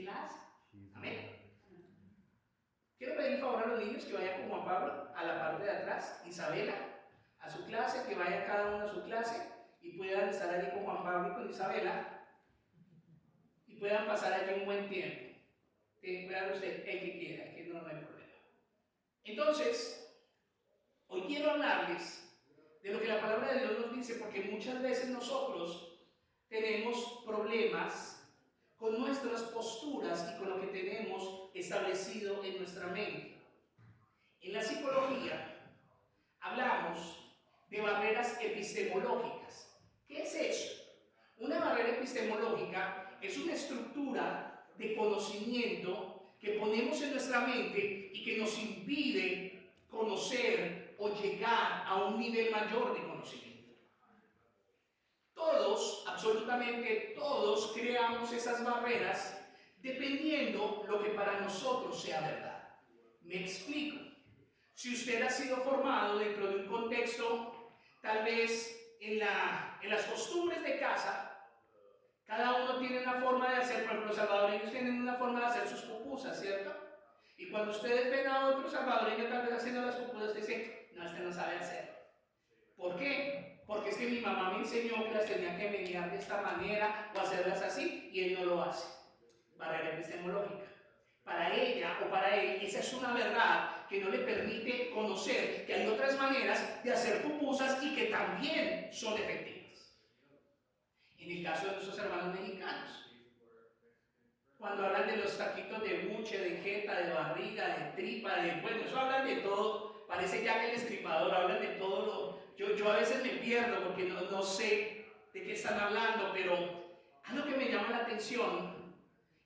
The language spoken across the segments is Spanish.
clase. Amén. Quiero pedir un favor a los niños que vayan con Juan Pablo a la parte de atrás, Isabela, a su clase, que vaya cada uno a su clase y puedan estar allí con Juan Pablo y con Isabela y puedan pasar allí un buen tiempo. Que puedan usted el que quiera, que no hay problema. Entonces, hoy quiero hablarles de lo que la palabra de Dios nos dice, porque muchas veces nosotros tenemos problemas con nuestras posturas y con lo que tenemos establecido en nuestra mente. En la psicología hablamos de barreras epistemológicas. ¿Qué es eso? Una barrera epistemológica es una estructura de conocimiento que ponemos en nuestra mente y que nos impide conocer o llegar a un nivel mayor de conocimiento. Todos, absolutamente todos, creamos esas barreras dependiendo lo que para nosotros sea verdad. Me explico. Si usted ha sido formado dentro de un contexto, tal vez en las costumbres de casa, cada uno tiene una forma de hacer, por ejemplo, los salvadoreños tienen una forma de hacer sus pupusas, ¿cierto? Y cuando ustedes ven a otro salvadoreño tal vez haciendo las pupusas, usted dice, no, este no sabe hacer. ¿Por qué? Porque es que mi mamá me enseñó que las tenía que menear de esta manera o hacerlas así, y él no lo hace. Barrera epistemológica. Para ella o para él, esa es una verdad que no le permite conocer que hay otras maneras de hacer pupusas y que también son efectivas. En el caso de nuestros hermanos mexicanos, cuando hablan de los taquitos de buche, de jeta, de barriga, de tripa, bueno, eso hablan de todo, parece ya que el destripador hablan de todo. Yo a veces me pierdo porque no sé de qué están hablando, pero algo que me llama la atención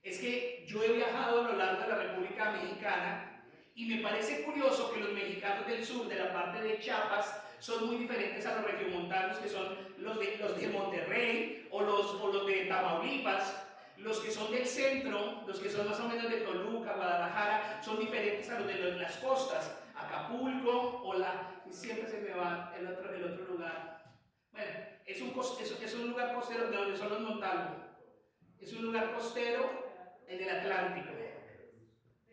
es que yo he viajado a lo largo de la República Mexicana y me parece curioso que los mexicanos del sur, de la parte de Chiapas, son muy diferentes a los regiomontanos, que son los de Monterrey o los de Tamaulipas. Los que son del centro, los que son más o menos de Toluca, Guadalajara, son diferentes a los de las costas, Acapulco siempre se me va el otro lugar. Bueno, es un lugar costero de donde son los Montalvo. Es un lugar costero en el Atlántico.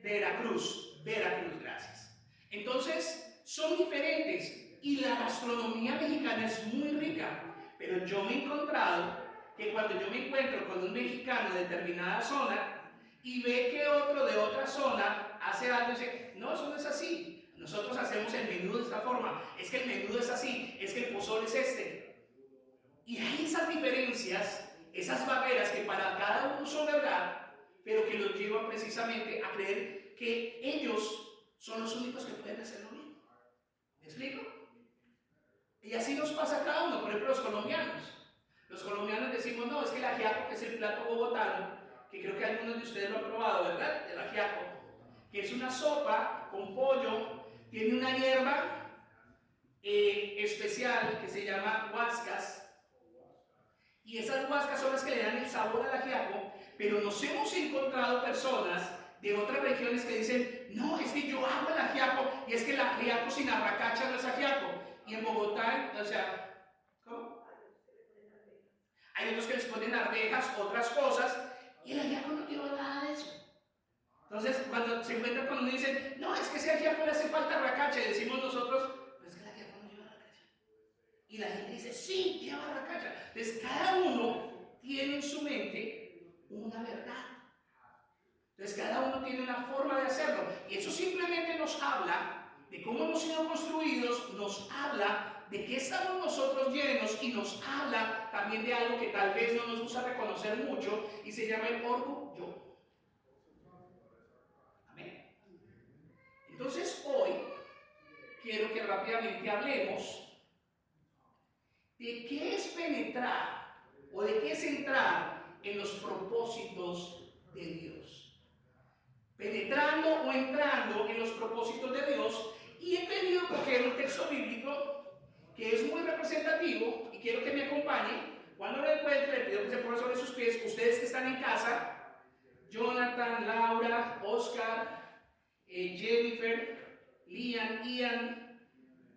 Veracruz, gracias. Entonces, son diferentes y la gastronomía mexicana es muy rica, pero yo me he encontrado que cuando yo me encuentro con un mexicano de determinada zona y ve que otro de otra zona hace algo y dice, no, eso no es así, nosotros hacemos el menú de esta forma, es que el menú es así, es que el pozole es este. Y hay esas diferencias, esas barreras que para cada uno son verdad, pero que los llevan precisamente a creer que ellos son los únicos que pueden hacerlo bien. ¿Me explico? Y así nos pasa a cada uno. Por ejemplo, los colombianos. Los colombianos decimos, no, es que el ajiaco, que es el plato bogotano, que creo que algunos de ustedes lo han probado, ¿verdad? El ajiaco, que es una sopa con pollo, tiene una hierba especial que se llama guascas, y esas guascas son las que le dan el sabor al ajiaco, pero nos hemos encontrado personas de otras regiones que dicen, no, es que yo hago el ajiaco, y es que el ajiaco sin arracacha no es ajiaco, y en Bogotá, o sea, ¿cómo? Hay otros que les ponen arvejas, otras cosas, y el ajiaco no lleva nada de eso. Entonces, cuando se encuentran con uno y dicen, no, es que ese ajiaco le hace falta arracacha, y decimos nosotros, pero es que el ajiaco no lleva arracacha. Y la gente dice, sí, lleva arracacha. Entonces, cada uno tiene en su mente una verdad. Entonces, cada uno tiene una forma de hacerlo. Y eso simplemente nos habla de cómo hemos sido construidos, nos habla de qué estamos nosotros llenos y nos habla también de algo que tal vez no nos gusta reconocer mucho y se llama el orgullo. Amén. Entonces, hoy quiero que rápidamente hablemos de qué es penetrar o de qué es entrar en los propósitos de Dios. Penetrando o entrando en los propósitos de Dios, y he querido coger un texto bíblico que es muy representativo y quiero que me acompañe. Cuando lo encuentre, le pido que se ponga sobre sus pies. Ustedes que están en casa, Jonathan, Laura, Oscar, Jennifer, Lian, Ian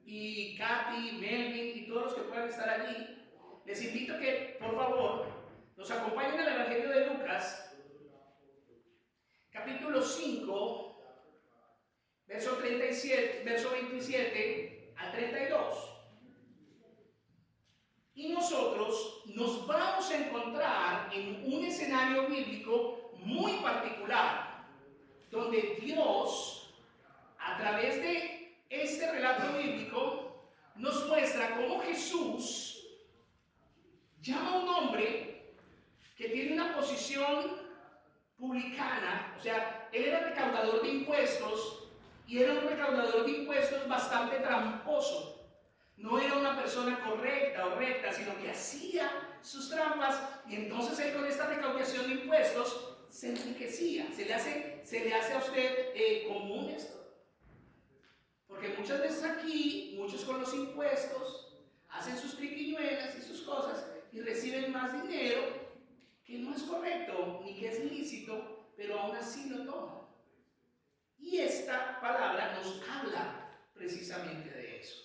y Katy, Melvin y todos los que puedan estar allí, les invito a que por favor nos acompañen al Evangelio de Lucas, 5, verso 27 al 32. Y nosotros nos vamos a encontrar en un escenario bíblico muy particular, donde Dios, a través de este relato bíblico, nos muestra cómo Jesús llama a un hombre que tiene una posición publicana, o sea, él era recaudador de impuestos y era un recaudador de impuestos bastante tramposo. No era una persona correcta o recta, sino que hacía sus trampas, y entonces él con esta recaudación de impuestos se enriquecía. Se le hace a usted común esto. Porque muchas veces aquí, muchos con los impuestos hacen sus triquiñuelas y sus cosas y reciben más dinero que no es correcto ni que es lícito, pero aún así lo toman. Y esta palabra nos habla precisamente de eso.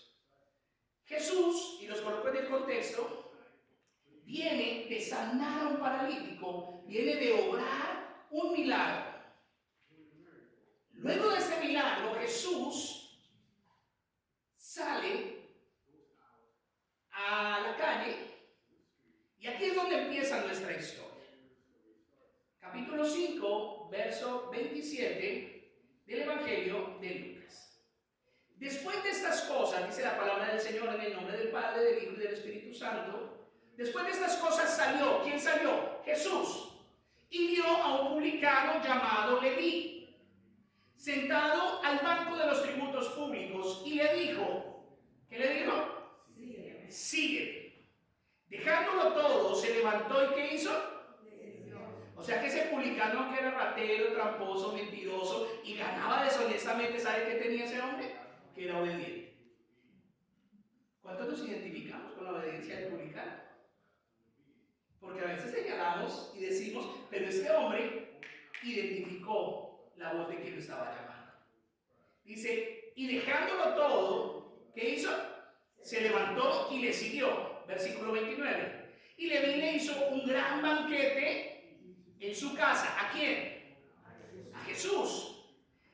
Jesús, y los coloco en el contexto, viene de sanar a un paralítico, viene de obrar un milagro. Luego de ese milagro, Jesús sale a la calle, y aquí es donde empieza nuestra historia. Capítulo 5, verso 27 del Evangelio de Lucas. Después de estas cosas, dice la palabra del Señor en el nombre del Padre, del Hijo y del Espíritu Santo, después de estas cosas salió, ¿quién salió? Jesús, y vio a un publicano llamado Leví, sentado al banco de los tributos públicos, y le dijo, ¿qué le dijo? Sígueme. Sígueme. Dejándolo todo, se levantó y ¿qué hizo? O sea que ese publicano, que era ratero, tramposo, mentiroso y ganaba deshonestamente, ¿sabe qué tenía ese hombre? Que era obediente. ¿Cuántos nos identificamos con la obediencia del publicano? Porque a veces señalamos y decimos, pero este hombre identificó la voz de quien lo estaba llamando. Dice, y dejándolo todo, ¿qué hizo? Se levantó y le siguió. Versículo 29. Y Leví le hizo un gran banquete en su casa. ¿A quién? A Jesús.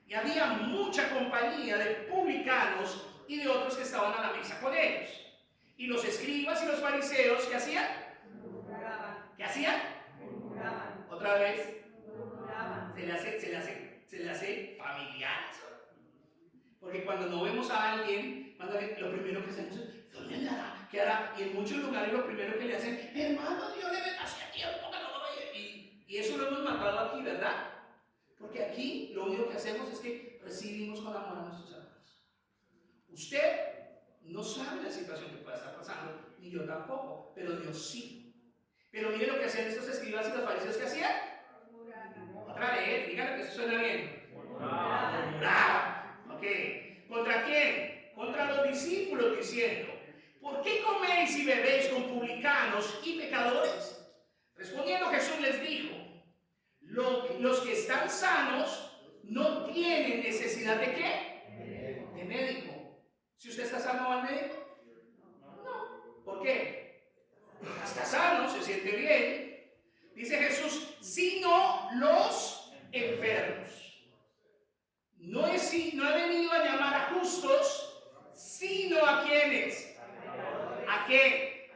Y había mucha compañía de publicanos y de otros que estaban a la mesa con ellos. Y los escribas y los fariseos, ¿qué hacían? Murmuraban. ¿Qué hacían? Murmuraban. Otra vez. Murmuraban. Se le hace familiar eso. Porque cuando no vemos a alguien, lo primero que hacemos es, ¿dónde andará? ¿Qué hará? Y en muchos lugares lo primero que le hacen, hermano, Dios le ve hacia tiempo que no lo vaya. Y eso lo hemos matado aquí, ¿verdad? Porque aquí lo único que hacemos es que recibimos con amor a nuestros hermanos. Usted no sabe la situación que pueda estar pasando, ni yo tampoco, pero Dios sí. Pero mire lo que hacían estos escribas y los fariseos, ¿que hacían? Otra vez, díganle que eso suena bien. Murmuraban. Ok. ¿Contra quién? Contra los discípulos, diciendo, ¿por qué coméis y bebéis con publicanos y pecadores? Respondiendo Jesús les dijo, los que están sanos no tienen necesidad de ¿qué? De médico. Si usted está sano, ¿va al médico? No. ¿Por qué? Está sano, se siente bien. Dice Jesús, sino los enfermos. No he venido a llamar a justos, sino a quienes. ¿A qué?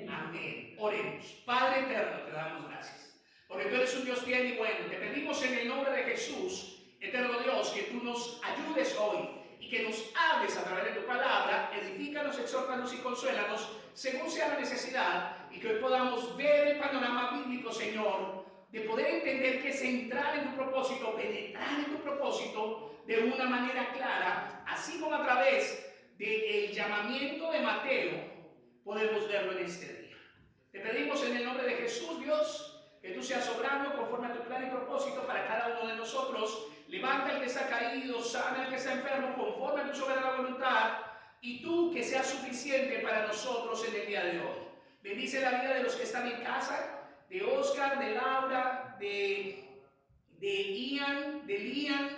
Amén. Oremos. Padre eterno, te damos gracias. Porque tú eres un Dios fiel y bueno. Te pedimos en el nombre de Jesús, eterno Dios, que tú nos ayudes hoy y que nos hables a través de tu palabra. Edifícanos, exhórtanos y consuélanos según sea la necesidad, y que hoy podamos ver el panorama bíblico, Señor, de poder entender que es entrar en tu propósito, penetrar en tu propósito de una manera clara, así como a través del llamamiento de Mateo podemos verlo en este día. Te pedimos en el nombre de Jesús, Dios, que tú seas obrando conforme a tu plan y propósito para cada uno de nosotros. Levanta al que está caído, sana al que está enfermo, conforme a tu soberana voluntad, y tú que seas suficiente para nosotros en el día de hoy. Bendice la vida de los que están en casa, de Oscar, de Laura, de Ian, de Lian,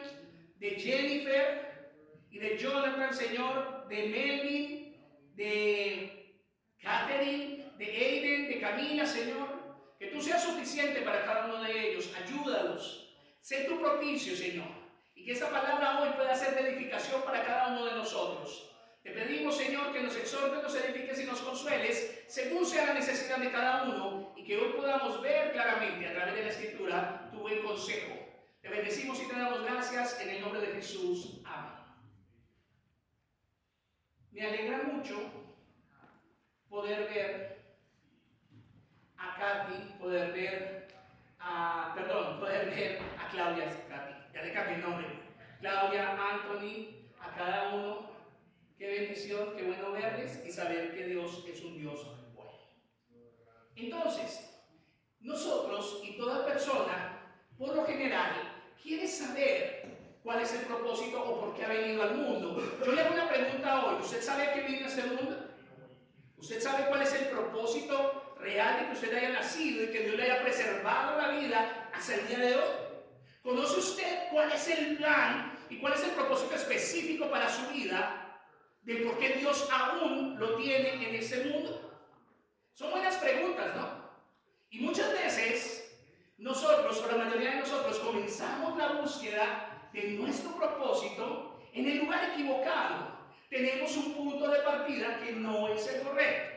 de Jennifer y de Jonathan, Señor, de Melvin, de Catherine, de Aiden, de Camila, Señor. Que tú seas suficiente para cada uno de ellos. Ayúdalos. Sé tu propicio, Señor, y que esta palabra hoy pueda ser de edificación para cada uno de nosotros. Te pedimos, Señor, que nos exhortes, nos edifiques y nos consueles, según sea la necesidad de cada uno, y que hoy podamos ver claramente a través de la Escritura tu buen consejo. Te bendecimos y te damos gracias en el nombre de Jesús. Amén. Me alegra mucho poder ver a Katy, poder ver a Claudia, Katy, ya le cambié el nombre, Claudia, Anthony, a cada uno. Qué bendición, qué bueno verles y saber que Dios es un Dios bueno. Entonces, nosotros y toda persona, por lo general, quiere saber cuál es el propósito o por qué ha venido al mundo. Yo le hago una pregunta hoy. ¿Usted sabe a qué viene a este mundo? ¿Usted sabe cuál es el propósito real de que usted haya nacido y que Dios le haya preservado la vida hasta el día de hoy? ¿Conoce usted cuál es el plan y cuál es el propósito específico para su vida? De por qué Dios aún lo tiene en este mundo. Son buenas preguntas, ¿no? Y muchas veces nosotros, o la mayoría de nosotros, comenzamos la búsqueda de nuestro propósito en el lugar equivocado. Tenemos un punto de partida que no es el correcto.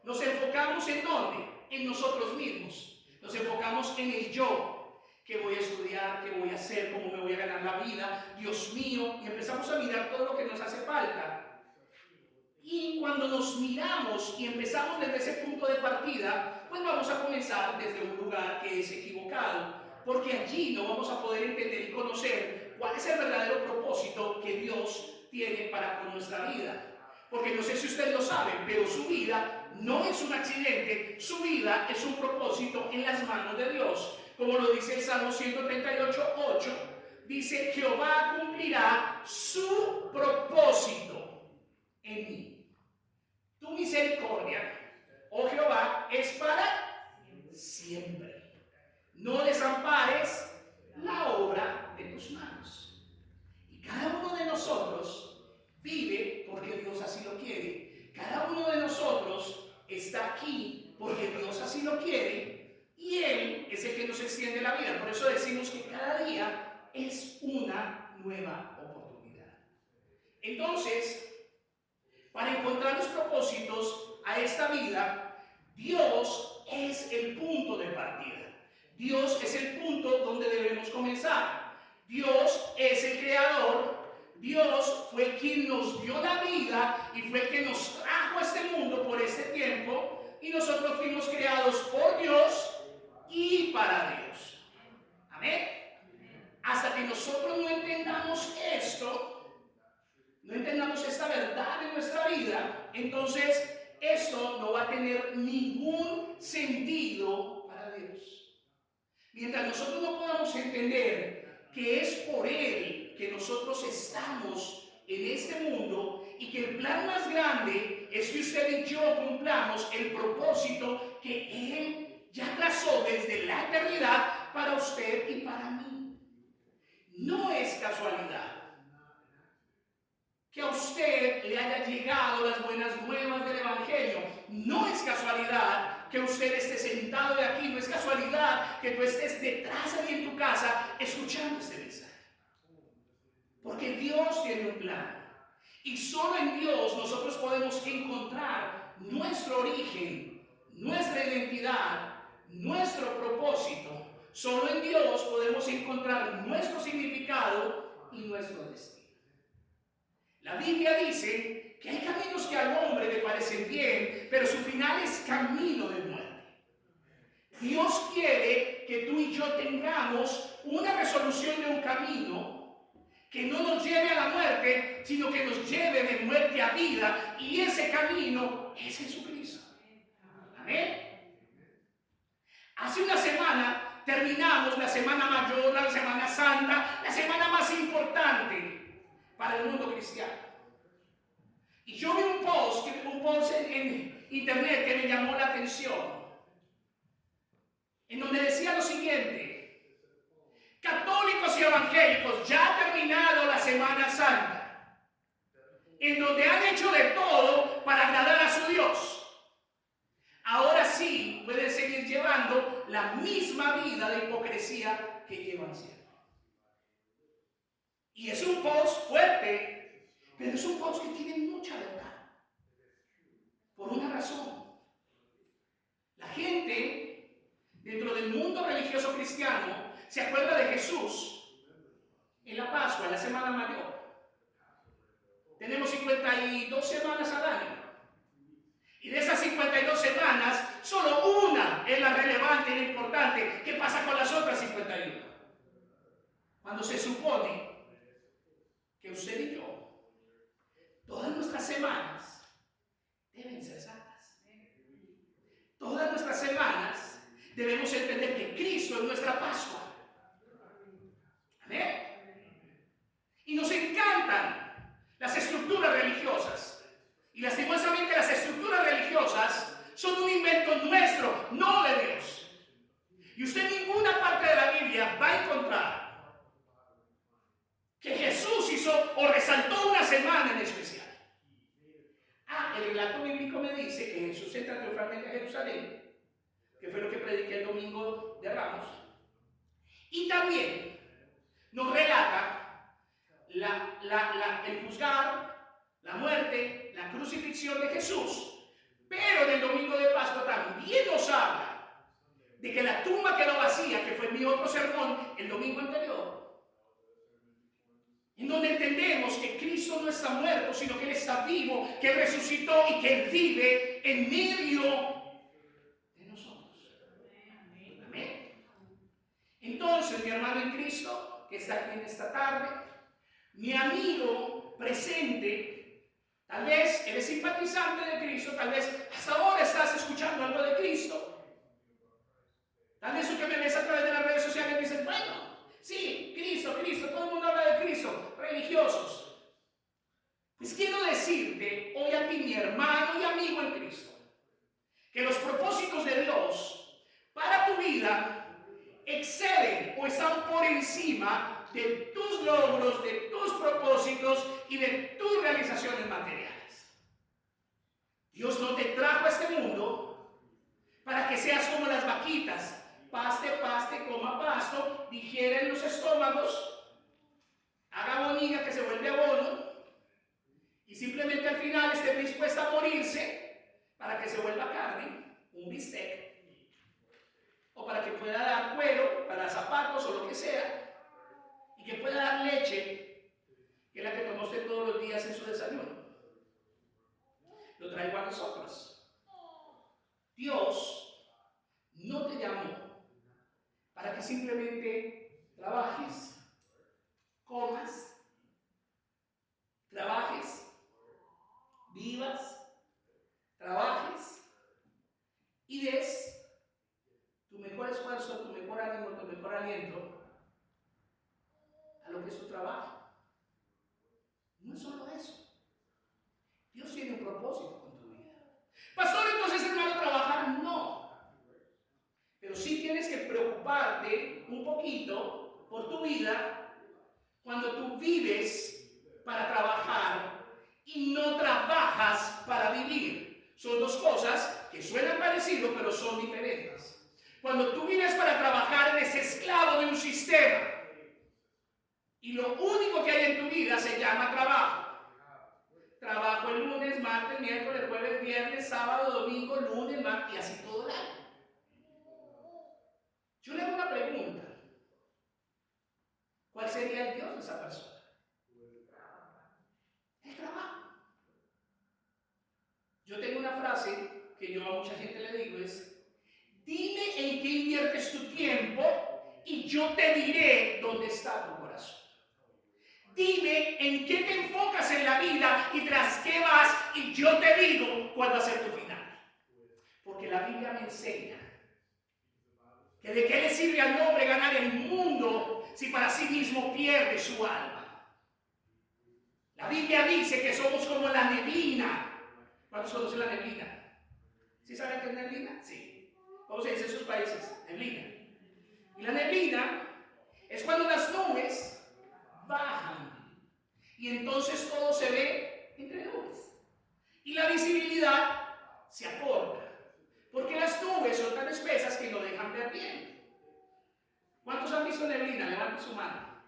Nos enfocamos ¿en dónde? En nosotros mismos. Nos enfocamos en el yo. ¿Qué voy a estudiar? ¿Qué voy a hacer? ¿Cómo me voy a ganar la vida? Dios mío. Y empezamos a mirar todo lo que nos hace falta. Y cuando nos miramos y empezamos desde ese punto de partida, pues vamos a comenzar desde un lugar que es equivocado, porque allí no vamos a poder entender y conocer cuál es el verdadero propósito que Dios tiene para con nuestra vida. Porque no sé si ustedes lo saben, pero su vida no es un accidente, su vida es un propósito en las manos de Dios. Como lo dice el Salmo 138:8, dice: Jehová cumplirá su propósito en mí. Tu misericordia, oh Jehová, es para siempre. No desampares la obra de tus manos. Y cada uno de nosotros vive porque Dios así lo quiere. Cada uno de nosotros está aquí porque Dios así lo quiere. Y Él es el que nos extiende la vida. Por eso decimos que cada día es una nueva oportunidad. Entonces, para encontrar los propósitos a esta vida, Dios es el punto de partida. Dios es el punto donde debemos comenzar. Dios es el creador. Dios fue quien nos dio la vida y fue quien nos trajo a este mundo por este tiempo. Y nosotros fuimos creados por Dios y para Dios. Amén. Hasta que nosotros no entendamos esto, no entendamos esta verdad en nuestra vida, entonces esto no va a tener ningún sentido para Dios. Mientras nosotros no podamos entender que es por Él que nosotros estamos en este mundo y que el plan más grande es que usted y yo cumplamos el propósito que Él ya trazó desde la eternidad para usted y para mí. No es casualidad que a usted le haya llegado las buenas nuevas del Evangelio. No es casualidad que usted esté sentado de aquí. No es casualidad que tú estés detrás de en tu casa escuchando este mensaje. Porque Dios tiene un plan. Y solo en Dios nosotros podemos encontrar nuestro origen, nuestra identidad, nuestro propósito. Solo en Dios podemos encontrar nuestro significado y nuestro destino. La Biblia dice que hay caminos que al hombre le parecen bien, pero su final es camino de muerte. Dios quiere que tú y yo tengamos una resolución de un camino que no nos lleve a la muerte, sino que nos lleve de muerte a vida, y ese camino es Jesucristo. Amén. Hace una semana terminamos la Semana Mayor, la Semana Santa, la semana más importante para el mundo cristiano. Y yo vi un post en internet que me llamó la atención, en donde decía lo siguiente: católicos y evangélicos, ya ha terminado la Semana Santa, en donde han hecho de todo para agradar a su Dios. Ahora sí pueden seguir llevando la misma vida de hipocresía que llevan siempre. Y es un post fuerte, pero es un post que tiene mucha verdad. Por una razón. La gente dentro del mundo religioso cristiano se acuerda de Jesús en la Pascua, en la Semana Mayor. Tenemos 52 semanas al año. Y de esas 52 semanas, solo una es la relevante y la importante. ¿Qué pasa con las otras 51? Cuando se supone que usted y yo, todas nuestras semanas deben ser santas. Todas nuestras semanas debemos entender que Cristo es nuestra Pascua. Amén. Y nos encantan las estructuras religiosas. Y lastimosamente las estructuras religiosas son un invento nuestro, no de Dios. Y usted en ninguna parte de la Biblia va a encontrar que Jesús hizo o resaltó una semana en especial. El relato bíblico me dice que Jesús entra triunfalmente a Jerusalén, que fue lo que prediqué el domingo de Ramos. Y también nos relata el juzgar, la muerte, la crucifixión de Jesús. Pero en el domingo de Pascua también nos habla de que la tumba quedó vacía, que fue mi otro sermón el domingo anterior, en donde entendemos que Cristo no está muerto, sino que Él está vivo, que Él resucitó y que Él vive en medio de nosotros. Amén. Entonces, mi hermano en Cristo, que está aquí en esta tarde, mi amigo presente, tal vez eres simpatizante de Cristo, tal vez hasta ahora estás escuchando algo de Cristo. Tal vez tú que me ves a través de las redes sociales dices, bueno, sí, Cristo, todo el mundo habla de Cristo, religiosos. Pues quiero decirte hoy a ti, mi hermano y amigo en Cristo, que los propósitos de Dios para tu vida exceden o están por encima de tus logros, de tus propósitos y de tus realizaciones materiales. Dios no te trajo a este mundo para que seas como las vaquitas, paste, coma pasto, digiere en los estómagos, haga bonilla que se vuelve abono y simplemente al final esté dispuesta a morirse para que se vuelva carne, un bistec, o para que pueda dar cuero para zapatos o lo que sea, y que pueda dar leche, que es la que tomó usted todos los días en su desayuno. Lo traigo a nosotros. Dios no te llamó para que simplemente trabajes, comas, trabajes, vivas, trabajes y des tu mejor esfuerzo, tu mejor ánimo, tu mejor aliento a lo que es tu trabajo. No es solo eso. Dios tiene un propósito con tu vida. Pastor, entonces hermano, trabajar no. Pero sí tienes que preocuparte un poquito por tu vida cuando tú vives para trabajar y no trabajas para vivir. Son dos cosas que suenan parecido, pero son diferentes. Cuando tú vives para trabajar, eres esclavo de un sistema. Y lo único que hay en tu vida se llama trabajo. Trabajo el lunes, martes, miércoles, jueves, viernes, sábado, domingo, lunes, martes y así todo el año. Yo le hago una pregunta. ¿Cuál sería el Dios de esa persona? El trabajo. Yo tengo una frase que yo a mucha gente le digo es: dime en qué inviertes tu tiempo y yo te diré dónde está tu corazón. Dime en qué te enfocas en la vida y tras qué vas y yo te digo cuál va a ser tu final. Porque la Biblia me enseña que de qué le sirve al hombre ganar el mundo si para sí mismo pierde su alma. La Biblia dice que somos como la neblina. ¿Cuántos conocen la neblina? ¿Sí saben qué es neblina? Sí. ¿Cómo se dice en sus países? Neblina. Y la neblina es cuando las nubes bajan y entonces todo se ve entre nubes y la visibilidad se acorta porque las nubes son tan espesas que no dejan ver bien. ¿Cuántos han visto neblina? Levanten su mano.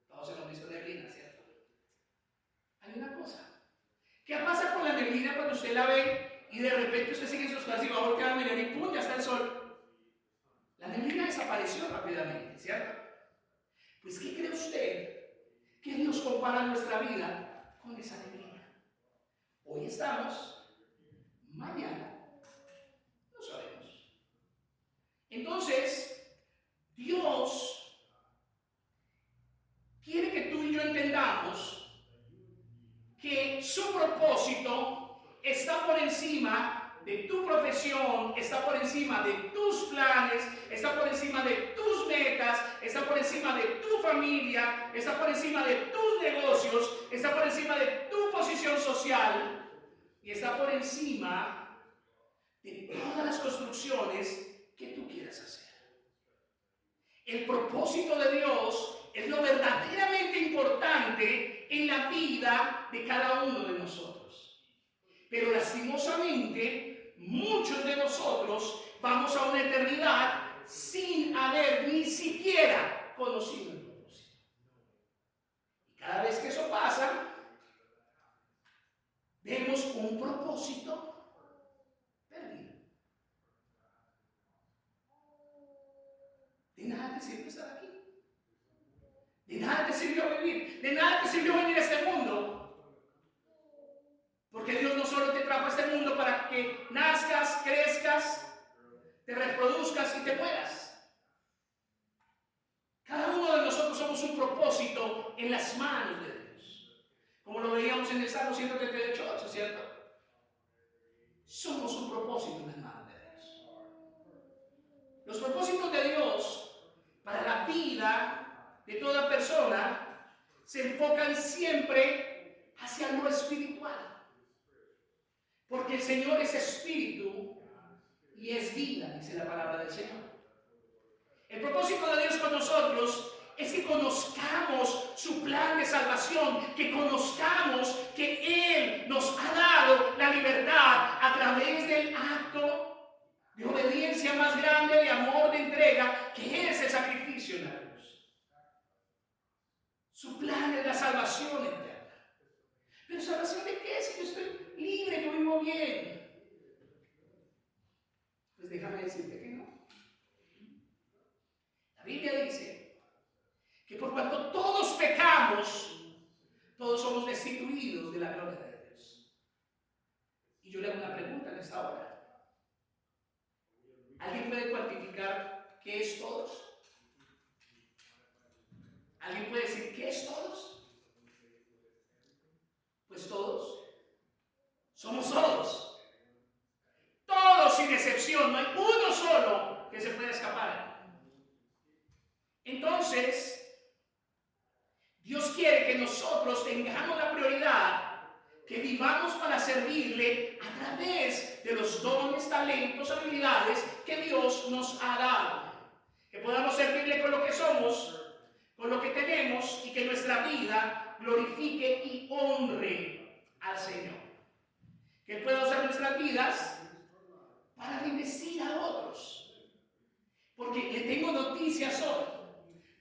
Todos hemos visto neblina. ¿Qué pasa con la neblina cuando usted la ve y de repente usted sigue en sus casas y va a voltear a mirar y ¡pum! Ya está el sol? La neblina desapareció rápidamente, ¿cierto? Pues ¿qué cree usted que Dios compara nuestra vida con esa neblina? Hoy estamos, mañana no sabemos. Entonces, Dios quiere que tú y yo entendamos que su propósito está por encima de tu profesión, está por encima de tus planes, está por encima de tus metas, está por encima de tu familia, está por encima de tus negocios, está por encima de tu posición social y está por encima de todas las construcciones que tú quieras hacer. El propósito de Dios es lo verdaderamente importante en la vida de cada uno de nosotros. Pero lastimosamente, muchos de nosotros vamos a una eternidad sin haber ni siquiera conocido el propósito. Y cada vez que eso pasa, vemos un propósito perdido. De nada te sirve estar aquí. De nada te sirvió vivir. De nada te sirvió venir a este mundo. Porque Dios no solo te trajo a este mundo para que nazcas, crezcas, te reproduzcas y te mueras. Cada uno de nosotros somos un propósito en las manos de Dios. Como lo veíamos en el Salmo 138, ¿cierto? Somos un propósito en las manos de Dios. Los propósitos de Dios para la vida de toda persona se enfocan siempre hacia lo espiritual. Porque el Señor es espíritu y es vida, dice la palabra del Señor. El propósito de Dios con nosotros es que conozcamos su plan de salvación, que conozcamos que Él nos ha dado la libertad a través del acto de obediencia más grande, de amor, de entrega, que es el sacrificio en la cruz. Su plan es la salvación eterna. ¿Pero salvación de qué? Si yo estoy libre, yo vivo bien. Pues déjame decirte que no. La Biblia dice que por cuanto todos pecamos, todos somos destituidos de la gloria de Dios. Y yo le hago una pregunta en esta hora. ¿Alguien puede cuantificar qué es todos? ¿Alguien puede decir qué es todos? Pues todos. Somos todos. Todos sin excepción. No hay uno solo que se pueda escapar. Entonces, Dios quiere que nosotros tengamos la prioridad, que vivamos para servirle a través de los dones, talentos, habilidades que Dios nos ha dado. Que podamos servirle con lo que somos, con lo que tenemos y que nuestra vida glorifique y honre al Señor. Que Él pueda usar nuestras vidas para bendecir a otros. Porque le tengo noticias hoy.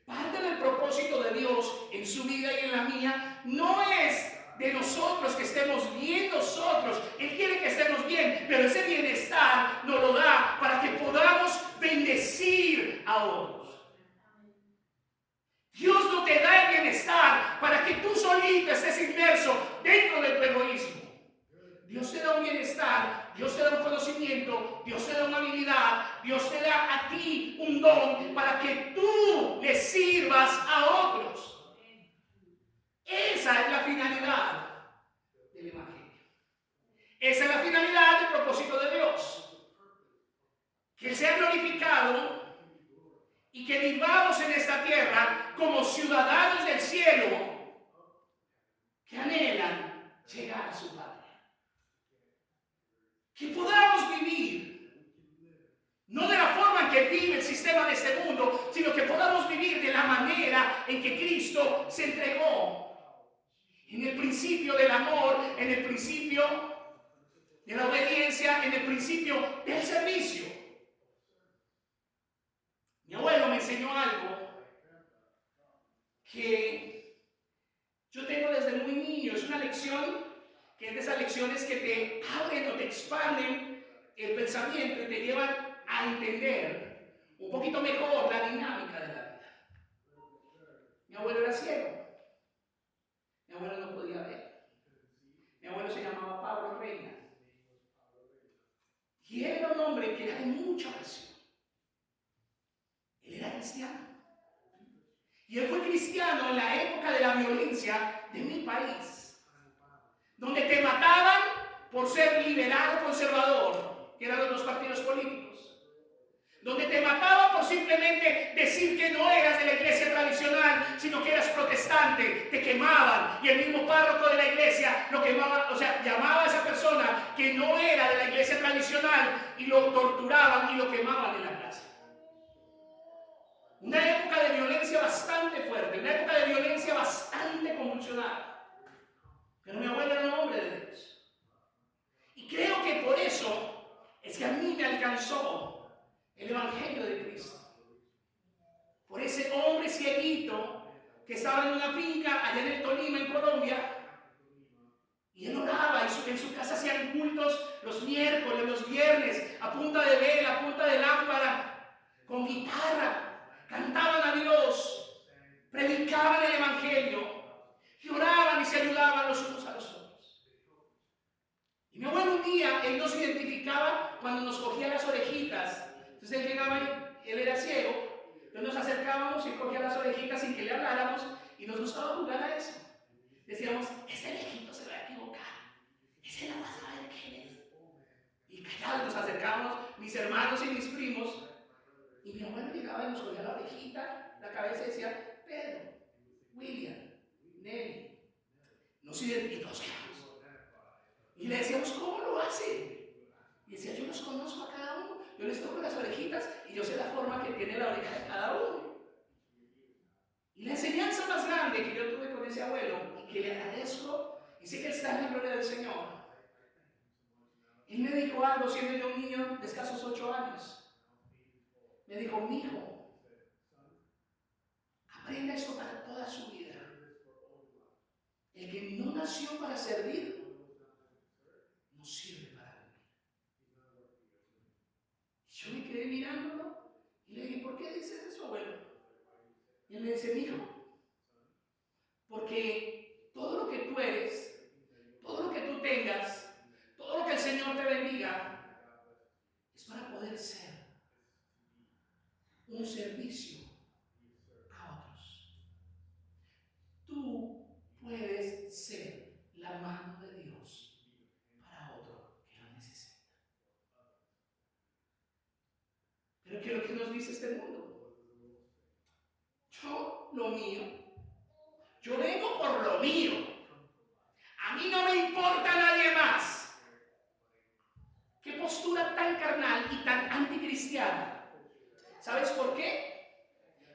Parte del propósito de Dios en su vida y en la mía no es de nosotros que estemos bien nosotros. Él quiere que estemos bien, pero ese bienestar nos lo da para que podamos bendecir a otros. Dios no te da el bienestar para que tú solito estés inmerso dentro de tu egoísmo. Dios te da un bienestar, Dios te da un conocimiento, Dios te da una habilidad, Dios te da a ti un don para que tú le sirvas a otros. Esa es la finalidad del Evangelio. Esa es la finalidad del propósito de Dios. Que Él sea glorificado y que vivamos en esta tierra como ciudadanos del cielo que anhelan llegar a su patria. Que podamos vivir, no de la forma en que vive el sistema de este mundo, sino que podamos vivir de la manera en que Cristo se entregó. En el principio del amor, en el principio de la obediencia, en el principio del servicio. Mi abuelo me enseñó algo que yo tengo desde muy niño. Es una lección que es de esas lecciones que te abren o te expanden el pensamiento y te llevan a entender un poquito mejor la dinámica de la vida. Mi abuelo era ciego. Mi abuelo no podía ver. Mi abuelo se llamaba Pablo Reina. Y él era un hombre que era de mucha oración. Él era cristiano. Y él fue cristiano en la época de la violencia de mi país, donde te mataban por ser liberal o conservador, que eran los dos partidos políticos, donde te mataban por simplemente decir que no eras de la iglesia tradicional, sino que eras protestante, te quemaban, y el mismo párroco de la iglesia lo quemaba, o sea, llamaba a esa persona que no era de la iglesia tradicional y lo torturaban y lo quemaban en la plaza. Una época de violencia bastante fuerte, una época de violencia bastante convulsionada. Pero mi abuelo era un hombre de Dios. Y creo que por eso es que a mí me alcanzó el Evangelio de Cristo. Por ese hombre cieguito que estaba en una finca allá en el Tolima, en Colombia. Y él oraba, y en su casa hacían cultos los miércoles, los viernes, a punta de vela, a punta de lámpara, con guitarra. Cantaban a Dios, predicaban el Evangelio, y oraban y se ayudaban los unos a los otros. Y mi abuelo un día, él nos identificaba cuando nos cogía las orejitas. Entonces él llegaba y él era ciego, entonces nos acercábamos y cogía las orejitas sin que le habláramos, y nos gustaba jugar a eso. Decíamos, este viejito se va a equivocar, ese no va a saber quién es. Y callados nos acercábamos, mis hermanos y mis primos. Y mi abuelo llegaba y nos cogía la orejita, la cabeza y decía, Pedro, William, Nelly. Nos identificamos. Y le decíamos, ¿cómo lo hacen? Y decía, yo los conozco a cada uno. Yo les toco las orejitas y yo sé la forma que tiene la oreja de cada uno. Y la enseñanza más grande que yo tuve con ese abuelo, y que le agradezco, y sé que está en la gloria del Señor. Él me dijo algo siendo yo un niño de escasos 8 años. Me dijo, mijo, aprenda esto para toda su vida. El que no nació para servir, no sirve para vivir. Y yo me quedé mirándolo y le dije, ¿por qué dices eso, abuelo? Y él me dice, mijo, porque todo lo que tú eres, todo lo que tú tengas, todo lo que el Señor te bendiga, es para poder ser un servicio a otros. Tú puedes ser la mano de Dios para otro que lo necesita. Pero ¿qué es lo que nos dice este mundo? Yo, lo mío. Yo vengo por lo mío. A mí no me importa nadie más. Qué postura tan carnal y tan anticristiana. ¿Sabes por qué?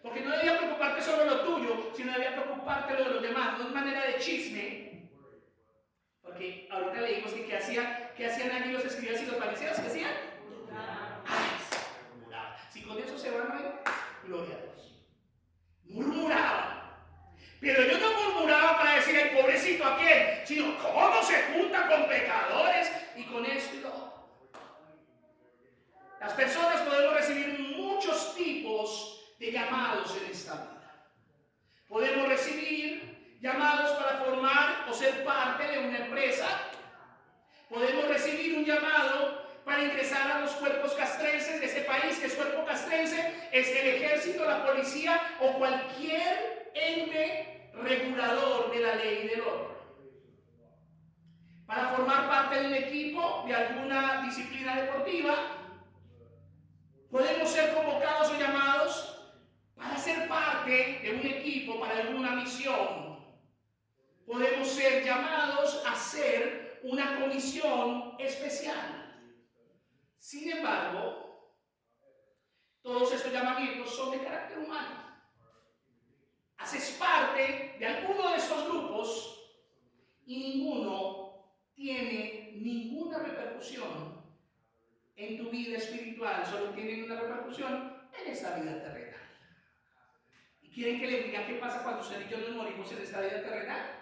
Porque no debía preocuparte solo lo tuyo, sino debía preocuparte lo de los demás. No es manera de chisme. Porque ahorita leímos que ¿qué hacían aquí los escribas y los fariseos? ¿Qué hacían? ¡Ay! Si con eso se van a ver, gloria a Dios. Murmuraban. Pero ellos no murmuraban para decir el pobrecito aquel, sino cómo se junta con pecadores y con esto y lo otro. Las personas podemos recibir muchos tipos de llamados en esta vida. Podemos recibir llamados para formar o ser parte de una empresa. Podemos recibir un llamado para ingresar a los cuerpos castrenses de este país, que es cuerpo castrense, es el ejército, la policía o cualquier ente regulador de la ley y del orden. Para formar parte de un equipo de alguna disciplina deportiva, podemos ser convocados o llamados para ser parte de un equipo, para alguna misión. Podemos ser llamados a ser una comisión especial. Sin embargo, todos estos llamamientos son de carácter humano. Haces parte de alguno de estos grupos y ninguno tiene ninguna repercusión en tu vida espiritual, solo tienen una repercusión en esta vida terrenal. ¿Y quieren que les diga qué pasa cuando usted y yo nos morimos en esta vida terrenal?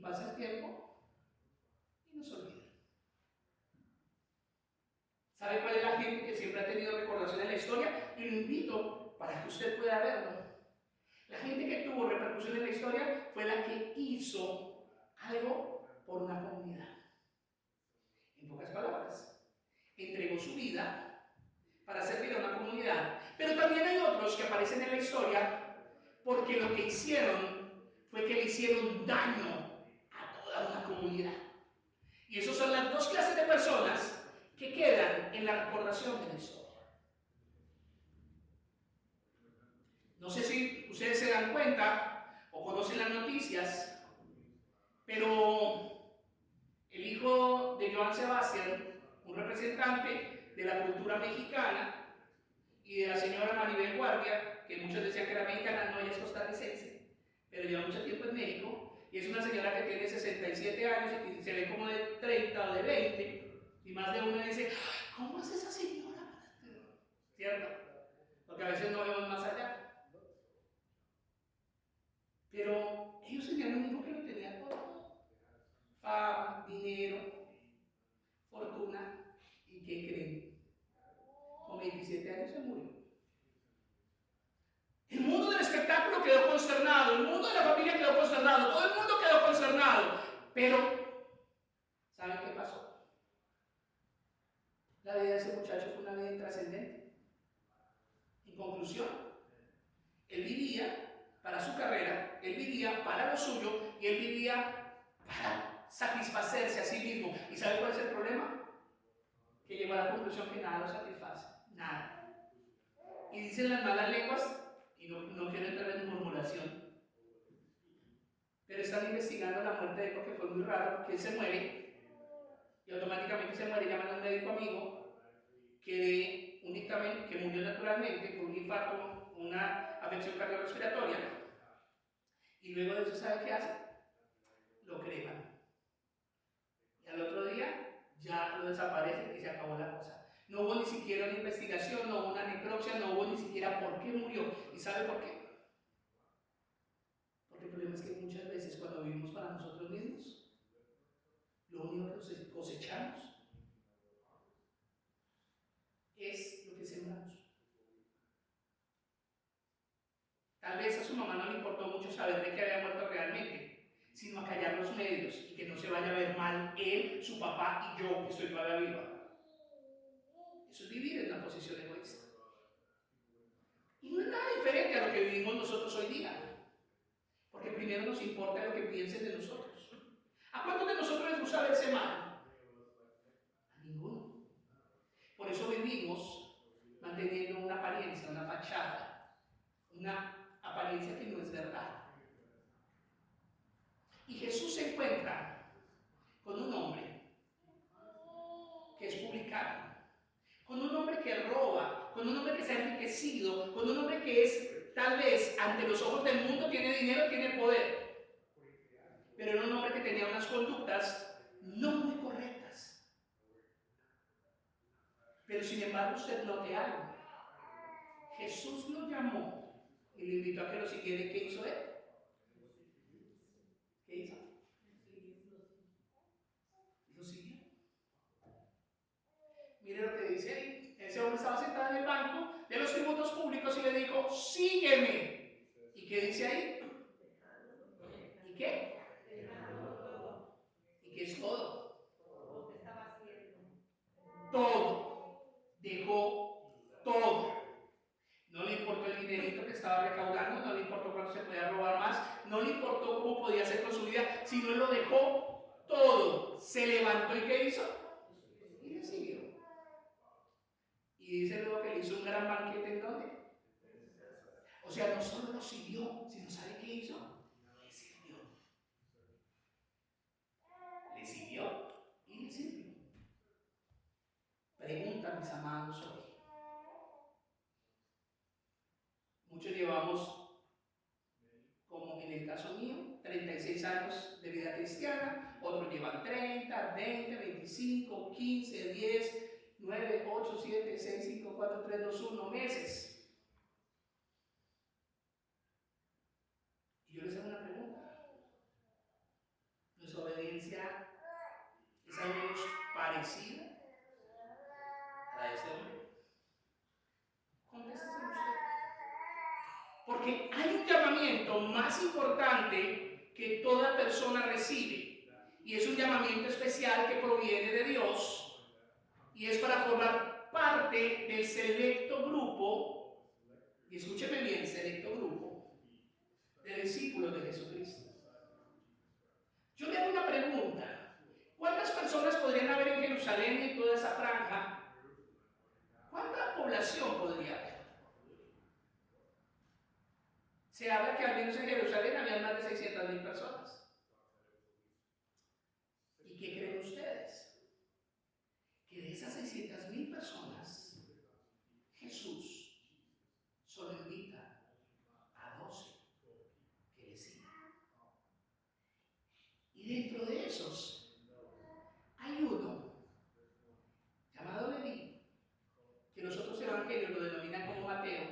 pasa el tiempo y nos olvida. ¿Sabe cuál es la gente que siempre ha tenido recordación en la historia? Y lo invito para que usted pueda verlo. La gente que tuvo repercusión en la historia fue la que hizo algo por una comunidad. En pocas palabras, entregó su vida para servir a una comunidad. Pero también hay otros que aparecen en la historia porque lo que hicieron fue que le hicieron daño a toda una comunidad. Y esas son las dos clases de personas que quedan en la recordación de la historia. No sé si ustedes se dan cuenta o conocen las noticias, pero el hijo de Joan Sebastián, un representante de la cultura mexicana, y de la señora Maribel Guardia, que muchos decían que era mexicana, no, ella es costarricense, pero lleva mucho tiempo en México, y es una señora que tiene 67 años y que se ve como de 30 o de 20, y más de uno dice, ¿cómo es esa señora? ¿Cierto? Porque a veces no vemos más allá. Pero ellos tenían un hijo que lo tenía todo: fama, dinero, fortuna. ¿Y qué creen? Con 27 años se murió. El mundo del espectáculo quedó consternado, el mundo de la familia quedó consternado, todo el mundo quedó consternado. Pero, ¿saben qué pasó? La vida de ese muchacho fue una vida intrascendente. En conclusión, él vivía para su carrera, él vivía para lo suyo y él vivía para satisfacerse a sí mismo. ¿Y sabe cuál es el problema? Que llegó a la conclusión que nada lo satisface, nada. Y dicen las malas lenguas, y no quiero entrar en murmuración, pero están investigando la muerte de él porque fue muy raro, porque él se muere y automáticamente se muere. Llaman a un médico amigo que de un dictamen que murió naturalmente por un infarto, una afección cardiorrespiratoria, y luego de eso, ¿sabe qué hace? Lo creman. Y al otro día ya lo desaparecen y se acabó la cosa. No hubo ni siquiera una investigación, no hubo una necropsia, no hubo ni siquiera por qué murió. ¿Y sabe por qué? Porque el problema es que muchas veces cuando vivimos para nosotros mismos, lo único que cosechamos es lo que sembramos. Tal vez a su mamá no le importó mucho saber de que había muerto realmente, sino acallar los medios y que no se vaya a ver mal él, su papá y yo, que estoy todavía viva. Eso es vivir en una posición egoísta. Y no es nada diferente a lo que vivimos nosotros hoy día. Porque primero nos importa lo que piensen de nosotros. ¿A cuántos de nosotros les gusta verse mal? A ninguno. Por eso vivimos manteniendo una apariencia, una fachada, una apariencia que no es verdad. Y Jesús se encuentra con un hombre que es publicano, con un hombre que roba, con un hombre que se ha enriquecido, con un hombre que es, tal vez, ante los ojos del mundo, tiene dinero, tiene poder, pero era un hombre que tenía unas conductas no muy correctas. Pero sin embargo, usted note algo. Jesús lo llamó y le invitó a que lo siguiera. ¿Y qué hizo él? ¿Qué hizo? Lo siguió. Mire lo que dice ahí. Ese hombre estaba sentado en el banco de los tributos públicos y le dijo, sígueme. ¿Y qué dice ahí? ¿Y qué? ¿Y qué es todo? Todo. Dejó todo. No le importó el dinerito que estaba recaudando, no le importó cuánto se podía robar más, no le importó cómo podía hacer con su vida, sino él lo dejó todo. Se levantó y ¿qué hizo? Y le siguió. Y dice luego que le hizo un gran banquete. ¿En dónde? O sea, no solo lo siguió, sino ¿sabe qué hizo? Le sirvió. Le siguió y le sirvió. Pregunta, mis amados, hoy. Muchos llevamos, como en el caso mío, 36 años de vida cristiana, otros llevan 30, 20, 25, 15, 10, 9, 8, 7, 6, 5, 4, 3, 2, 1 meses. Y yo les hago una pregunta. para este hombre? Contéstese usted. Porque hay un llamamiento más importante que toda persona recibe, y es un llamamiento especial que proviene de Dios, y es para formar parte del selecto grupo, y escúcheme bien, selecto grupo de discípulos de Jesucristo. Yo le hago una pregunta: ¿cuántas personas podrían haber en Jerusalén y en toda esa franja? ¿Cuánta población podría haber? Se habla que al menos en Jerusalén había más de 600.000 personas. ¿Y qué creen ustedes? Que de esas 600.000 personas, Jesús solo invita a 12 que le sigan. Y dentro de esos hay uno llamado Leví, que los otros evangelios lo denominan como Mateo,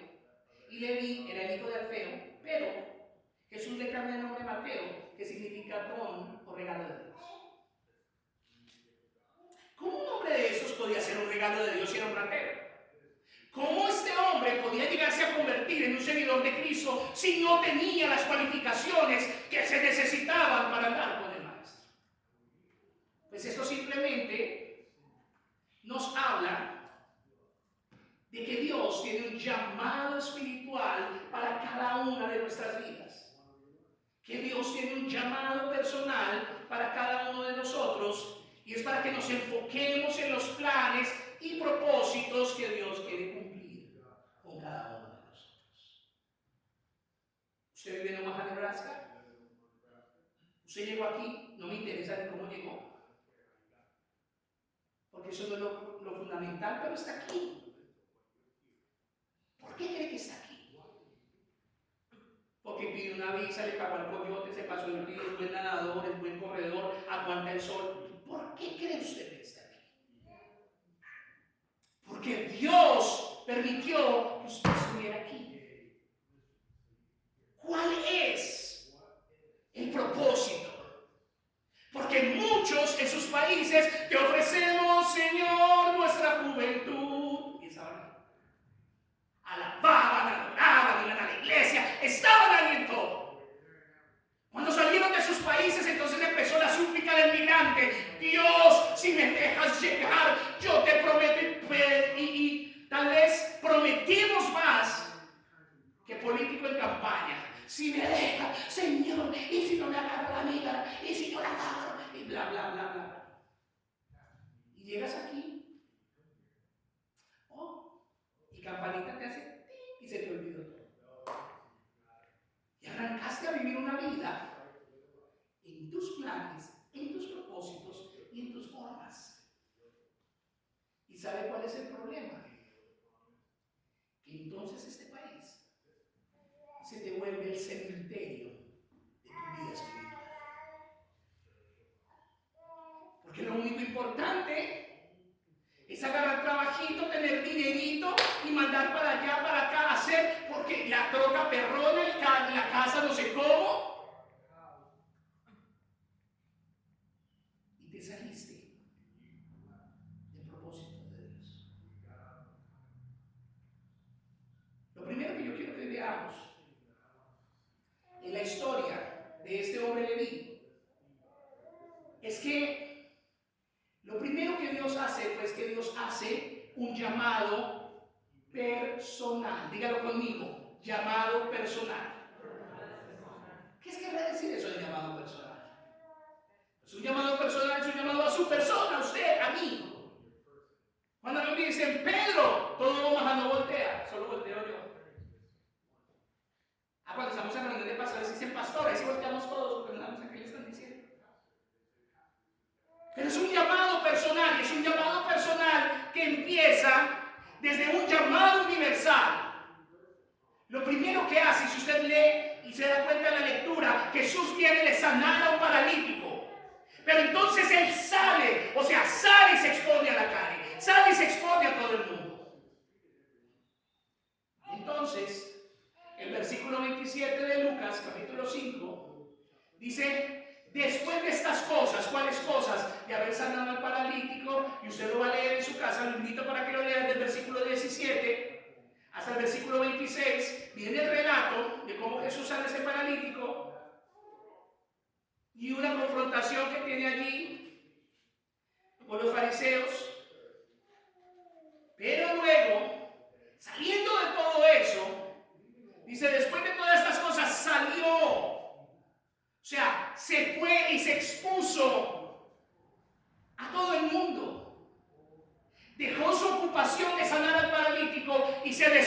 y Leví era el hijo de Alfeo, pero Jesús le cambia el nombre a Mateo, que significa don o regalo de Dios. ¿Cómo un hombre de esos podía ser un regalo de Dios si era un ratero? ¿Cómo este hombre podía llegarse a convertir en un seguidor de Cristo si no tenía las cualificaciones que se necesitaban para andar con el Maestro? Pues esto simplemente nos habla de que Dios tiene un llamado espiritual para cada una de nuestras vidas. Que Dios tiene un llamado personal para cada uno de nosotros, y es para que nos enfoquemos en los planes y propósitos que Dios quiere cumplir con cada uno de nosotros. ¿Usted vive en Omaha, Nebraska? ¿Usted llegó aquí? No me interesa ni cómo llegó, porque eso no es lo fundamental, pero está aquí. ¿Por qué cree que está aquí? Porque pidió una visa, le pagó al coyote, se pasó el río, es buen nadador, es buen corredor, aguanta el sol. ¿Por qué cree usted que está aquí? Porque Dios permitió que usted estuviera aquí. ¿Cuál es el propósito? Porque muchos en sus países te ofrecemos, Señor, nuestra juventud. Y alababan, adoraban, iban a la iglesia, estaban ahí en todo. Cuando salieron de sus países, entonces empezó la súplica del migrante: Dios, si me dejas llegar, yo te prometo. Y tal vez prometimos más que político en campaña. Si me deja, Señor, y si no me agarro la amiga, y si yo la agarro, y bla, bla, bla, bla. Y llegas aquí, y campanita te hace y se te olvidó todo. Y arrancaste a vivir una vida en tus planes, en tus propósitos y en tus formas. ¿Y sabe cuál es el problema? Que entonces este país se te vuelve el cementerio de tu vida espiritual. Porque lo único importante es agarrar trabajito, tener dinerito y mandar para allá, para acá, hacer, porque la troca perrona, la casa no sé cómo. Y te saliste del propósito de Dios. Lo primero que yo quiero que veamos en la historia de este hombre Leví es que lo primero que Dios hace, pues que Dios hace un llamado personal. Dígalo conmigo: llamado personal. ¿Qué es que querrá decir eso de llamado personal? Es un llamado personal, es un llamado a su persona, a usted, a mí. Cuando a mí me dicen Pedro, todo Omaha no voltea, solo volteo yo. Cuando estamos en reunión de pastores dicen pastores, y volteamos todos porque no sabemos a qué le están diciendo. Pero es un llamado personal, y es un llamado personal que empieza desde un llamado universal. Lo primero que hace, si usted lee y se da cuenta de la lectura, Jesús viene de sanar a un paralítico. Pero entonces Él sale, o sea, sale y se expone a la calle, sale y se expone a todo el mundo. Entonces, el versículo 27 de Lucas, capítulo 5, dice: después de estas cosas, ¿cuáles cosas? De haber sanado al paralítico, y usted lo va a leer en su casa, lo invito para que lo lea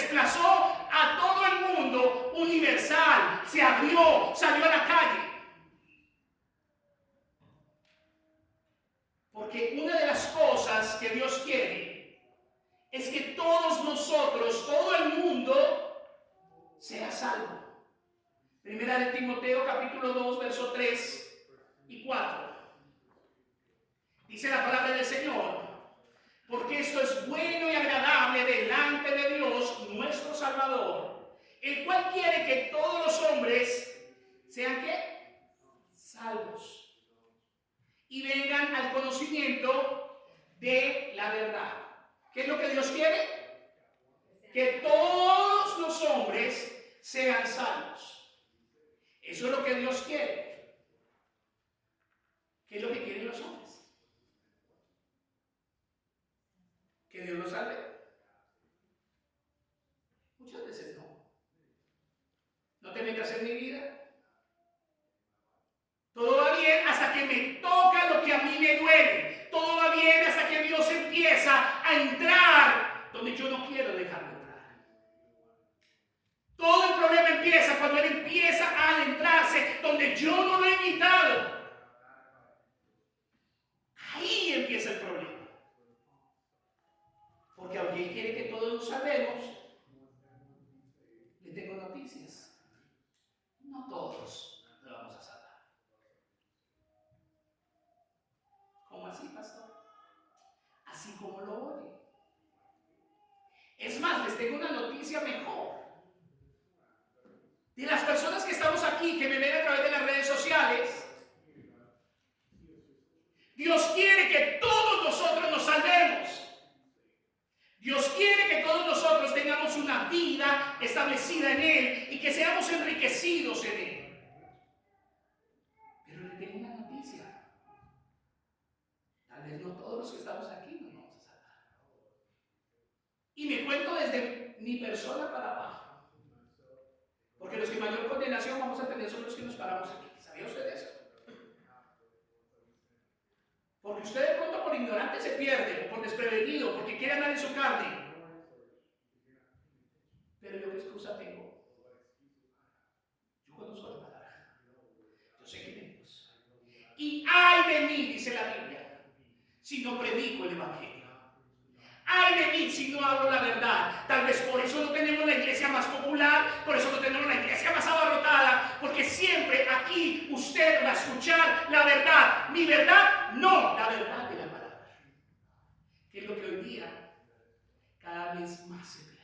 desplazó a todo el mundo universal, se abrió, salió a la calle. Porque una de las cosas que Dios quiere es que todos nosotros, todo el mundo, sea salvo. Primera de Timoteo capítulo 2, verso 3 y 4. Dice la palabra del Señor: porque esto es bueno y agradable delante de Dios nuestro Salvador, el cual quiere que todos los hombres sean ¿qué? Salvos y vengan al conocimiento de la verdad. ¿Qué es lo que Dios quiere? Que todos los hombres sean salvos. Eso es lo que Dios quiere. ¿Qué es lo que quieren los hombres? Que Dios los salve. Muchas veces no. No te metas en mi vida. Todo va bien hasta que me toca lo que a mí me duele. Todo va bien hasta que Dios empieza a entrar donde yo no quiero dejarlo entrar. Todo el problema empieza cuando Él empieza a adentrarse donde yo no lo he invitado. Ahí empieza el problema. Porque aunque Él quiere que todos lo salvemos, le tengo noticias. No todos lo vamos a salvar. ¿Cómo así, pastor? Así como lo oye. Es más, les tengo una noticia mejor. De las personas que estamos aquí, que me ven a través de las redes sociales, Dios quiere que todos nosotros nos salvemos. Dios quiere que todos nosotros tengamos una vida establecida en Él y que seamos enriquecidos en Él. Pero le tengo una noticia. Tal vez no todos los que estamos aquí nos vamos a salvar. Y me cuento desde mi persona para abajo. Porque los que mayor condenación vamos a tener son los que nos paramos aquí. ¿Sabía usted eso? Porque usted de pronto por ignorante se pierde, o por desprevenido, porque quiere andar en su carne. Pero yo qué excusa tengo. Yo conozco la palabra. Yo sé quién es Dios. Y ay de mí, dice la Biblia, si no predico el Evangelio. Ay de mí si no hablo la verdad. Tal vez por eso no tenemos la iglesia más popular, por eso no tenemos la iglesia más abarrotada, porque siempre aquí usted va a escuchar la verdad. Mi verdad, no, la verdad de la palabra. Que es lo que hoy día cada vez más se pierde.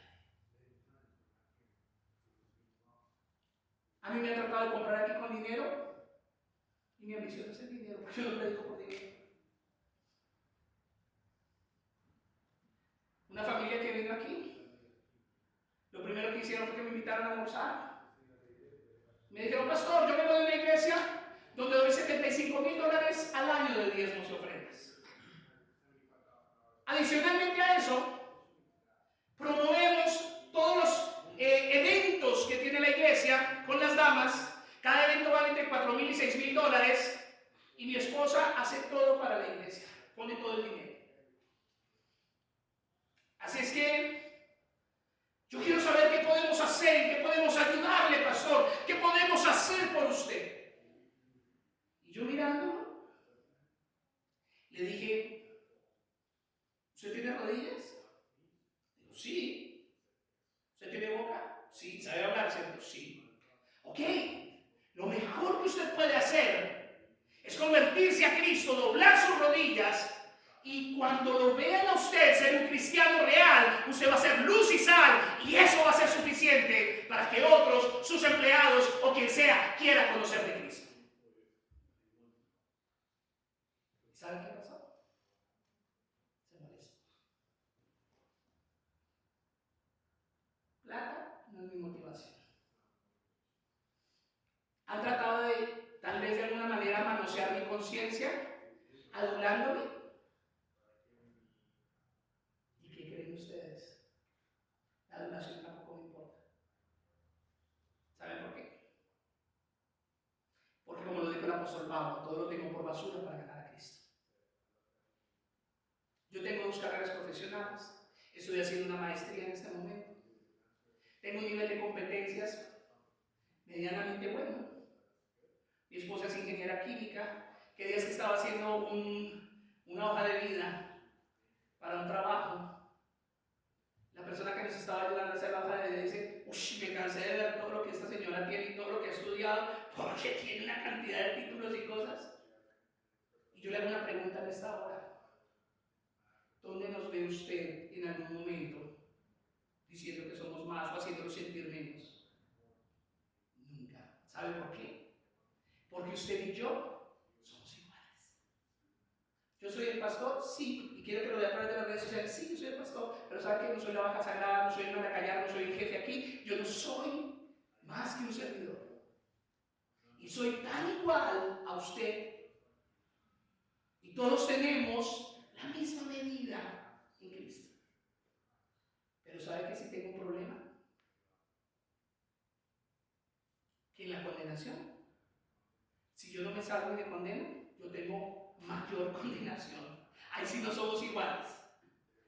A mí me han tratado de comprar aquí con dinero y mi ambición es el dinero, porque yo no predico por dinero. Una familia que vino aquí, lo primero que hicieron fue que me invitaron a almorzar. Me dijeron: pastor, yo vengo de una iglesia donde doy $75,000 al año de diezmos y ofrendas. Adicionalmente a eso, promovemos todos los eventos que tiene la iglesia con las damas. Cada evento vale entre $4,000 y $6,000 y mi esposa hace todo para la iglesia, pone todo el dinero. Así es que yo quiero saber qué podemos hacer, qué podemos ayudarle, pastor, qué podemos hacer por usted. Y yo mirándolo, le dije: ¿usted tiene rodillas? Digo: sí. ¿Usted tiene boca? Sí. ¿Sabe hablar, cierto? Sí. Ok, lo mejor que usted puede hacer es convertirse a Cristo, doblar sus rodillas, y cuando lo vean a usted ser un cristiano real, usted va a ser luz y sal, y eso va a ser suficiente para que otros, sus empleados o quien sea, quiera conocer de Cristo. ¿Saben qué pasó? Se molestó. Plata no es mi motivación. Han tratado de, tal vez de alguna manera, manosear mi conciencia, adulándome. ¿Y qué creen ustedes? La adulación tampoco me importa. ¿Saben por qué? Porque, como lo dijo el apóstol Pablo, todo lo tengo por basura para ganar a Cristo. Yo tengo 2 carreras profesionales. Estoy haciendo una maestría en este momento. tengo un nivel de competencias medianamente bueno. Mi esposa es ingeniera química, que días que estaba haciendo una hoja de vida para un trabajo, la persona que nos estaba ayudando a hacer la hoja de vida dice, uy, me cansé de ver todo lo que esta señora tiene y todo lo que ha estudiado, porque tiene una cantidad de títulos y cosas. Y yo le hago una pregunta en esta hora. ¿Dónde nos ve usted en algún momento diciendo que somos más o haciéndolo sentir menos? Nunca. ¿Sabe por qué? Porque usted y yo somos iguales. ¿Yo soy el pastor? Sí. Y quiero que lo vea a través de las redes sociales. Sí, yo soy el pastor. Pero ¿sabe que no soy la vaca sagrada? No soy el manacallar, no soy el jefe aquí. Yo no soy más que un servidor. Y soy tan igual a usted. Y todos tenemos la misma medida en Cristo. Pero ¿sabe que si tengo un problema? Que en la condenación, si yo no me salvo y me condeno, yo tengo mayor condenación. Ahí sí no somos iguales.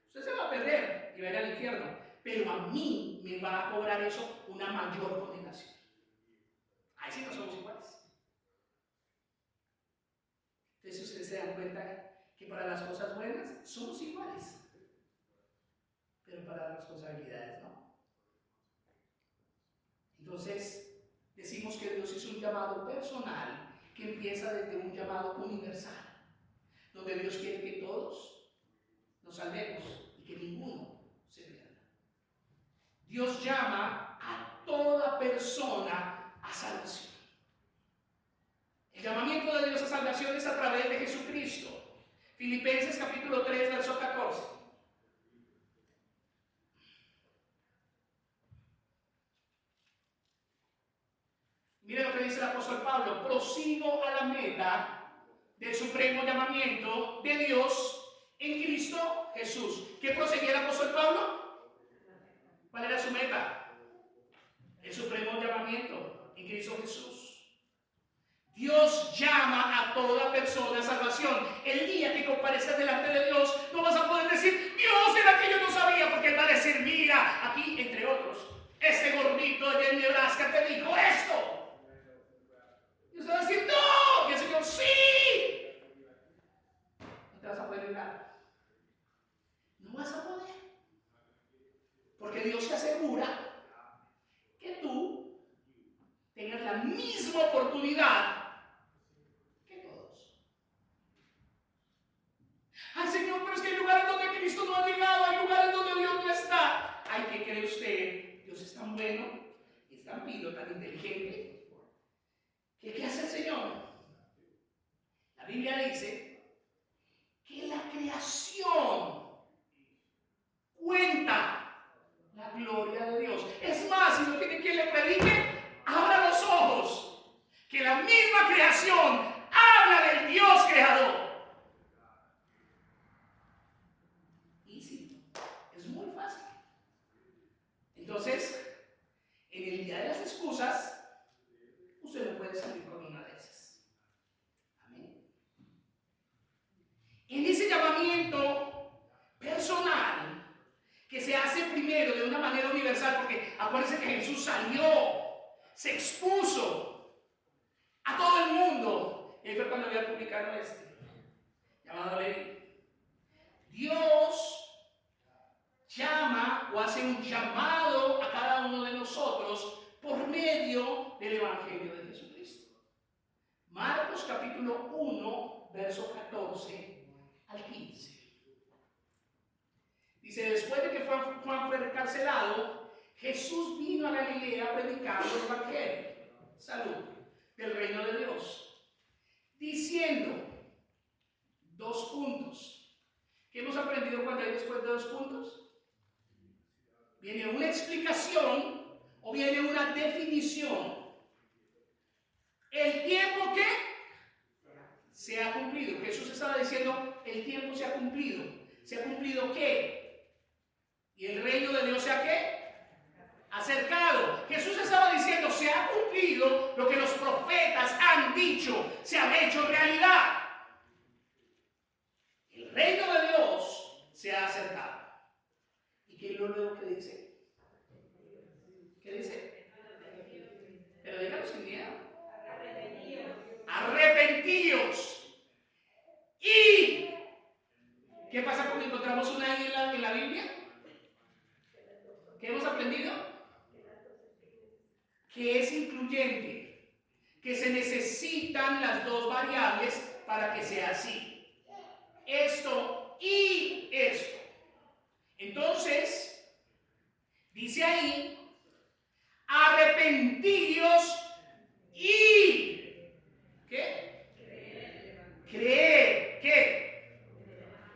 Usted se va a perder y va a ir al infierno, pero a mí me va a cobrar eso una mayor condenación. Ahí sí no somos iguales. Entonces ustedes se dan cuenta que para las cosas buenas somos iguales, pero para las responsabilidades no. Entonces decimos que Dios hizo un llamado personal que empieza desde un llamado universal, donde Dios quiere que todos nos salvemos y que ninguno se pierda. Dios llama a toda persona a salvación. El llamamiento de Dios a salvación es a través de Jesucristo. Filipenses capítulo 3, verso 14. Mire lo que dice el apóstol Pablo: prosigo a la meta del supremo llamamiento de Dios en Cristo Jesús. ¿Qué proseguía el apóstol Pablo? ¿Cuál era su meta? El supremo llamamiento en Cristo Jesús. Dios llama a toda persona a salvación. El día que comparezcas delante de Dios, no vas a poder decir, Dios, era que yo no sabía, porque Él va a decir, mira, aquí entre otros, este gordito allá en Nebraska te dijo esto. Y usted va a decir, no, y el Señor, sí. No te vas a poder librar. No vas a poder. Porque Dios te asegura que tú tengas la misma oportunidad. Ay, Señor, pero es que hay lugares donde Cristo no ha llegado, hay lugares donde Dios no está. Ay, ¿qué cree usted? Dios es tan bueno, es tan pilo, tan inteligente. ¿Qué hace el Señor? La Biblia dice que la creación cuenta la gloria de Dios. Es más, si no tiene quien le predique, abra los ojos, que la misma creación habla del Dios creador. Entonces, en el día de las excusas, usted no puede salir con una de esas. Amén. En ese llamamiento personal, que se hace primero de una manera universal, porque acuérdense que Jesús salió, se expuso a todo el mundo. Y ahí fue cuando había publicado llamado Leví. Dios llama o hace un llamado a cada uno de nosotros por medio del Evangelio de Jesucristo. Marcos capítulo 1, verso 14 al 15. Dice, después de que Juan fue encarcelado, Jesús vino a Galilea predicando el Evangelio, salud, del reino de Dios, diciendo, 2 puntos. ¿Qué hemos aprendido cuando hay después de 2 puntos? ¿Viene una explicación o viene una definición? El tiempo que se ha cumplido. Jesús estaba diciendo, el tiempo se ha cumplido. ¿Se ha cumplido qué? ¿Y el reino de Dios se ha qué? Acercado. Jesús estaba diciendo, se ha cumplido lo que los profetas han dicho, se ha hecho realidad. El reino de Dios se ha acercado. ¿Y qué es lo nuevo que dice? ¿Qué dice? Pero dígalo sin miedo. Arrepentíos. ¿Y qué pasa cuando encontramos una I en la Biblia? ¿Qué hemos aprendido? Que es incluyente, que se necesitan las dos variables para que sea así. Esto y esto. Entonces, dice ahí, arrepentíos y ¿qué? Creer. ¿Qué?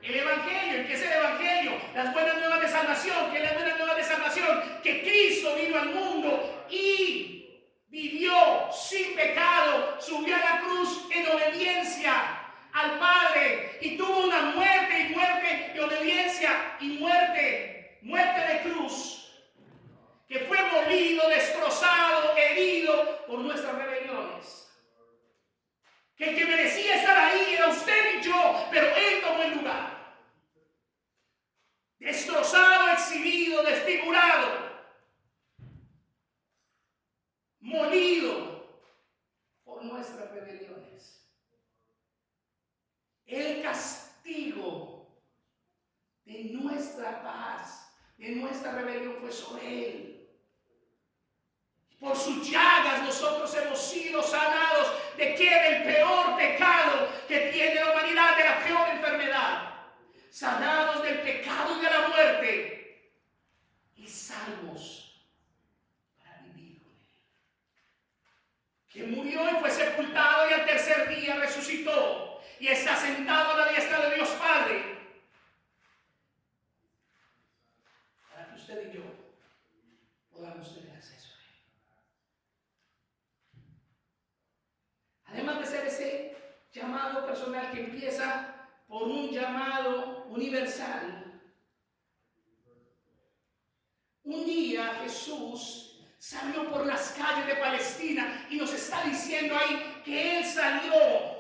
El Evangelio. ¿Qué es el Evangelio? Las buenas nuevas de salvación. ¿Qué es las buenas nuevas de salvación? Que Cristo vino al mundo y vivió sin pecado, subió a la cruz en obediencia al Padre y tuvo una muerte y obediencia y muerte de cruz, que fue molido, destrozado, herido por nuestras rebeliones. Que el que merecía estar ahí era usted y yo, pero Él tomó el lugar. Destrozado, exhibido, desfigurado, molido por nuestras rebeliones. El castigo de nuestra paz, de nuestra rebelión fue sobre Él. Por sus llagas nosotros hemos sido sanados. ¿De qué? Del peor pecado que tiene la humanidad, de la peor enfermedad. Sanados del pecado y de la muerte. Y salvos para vivir con Él. Que murió y fue sepultado y al tercer día resucitó. Y está sentado a la diestra de Dios Padre. Para que usted y yo podamos tener acceso. Además de ser ese llamado personal que empieza por un llamado universal, un día Jesús salió por las calles de Palestina y nos está diciendo ahí que Él salió.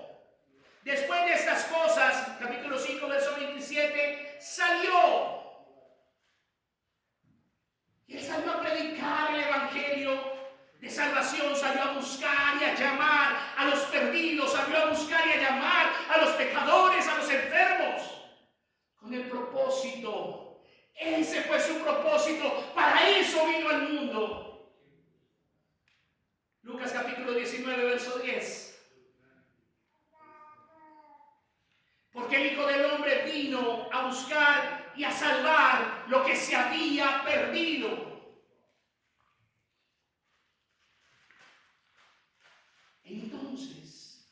Después de estas cosas, capítulo 5, verso 27, salió. Y Él salió a predicar el Evangelio de salvación, salió a buscar y a llamar a los perdidos, salió a buscar y a llamar a los pecadores, a los enfermos, con el propósito. Ese fue su propósito, para eso vino al mundo. Lucas capítulo 19, verso 10. Porque el Hijo del Hombre vino a buscar y a salvar lo que se había perdido. Entonces,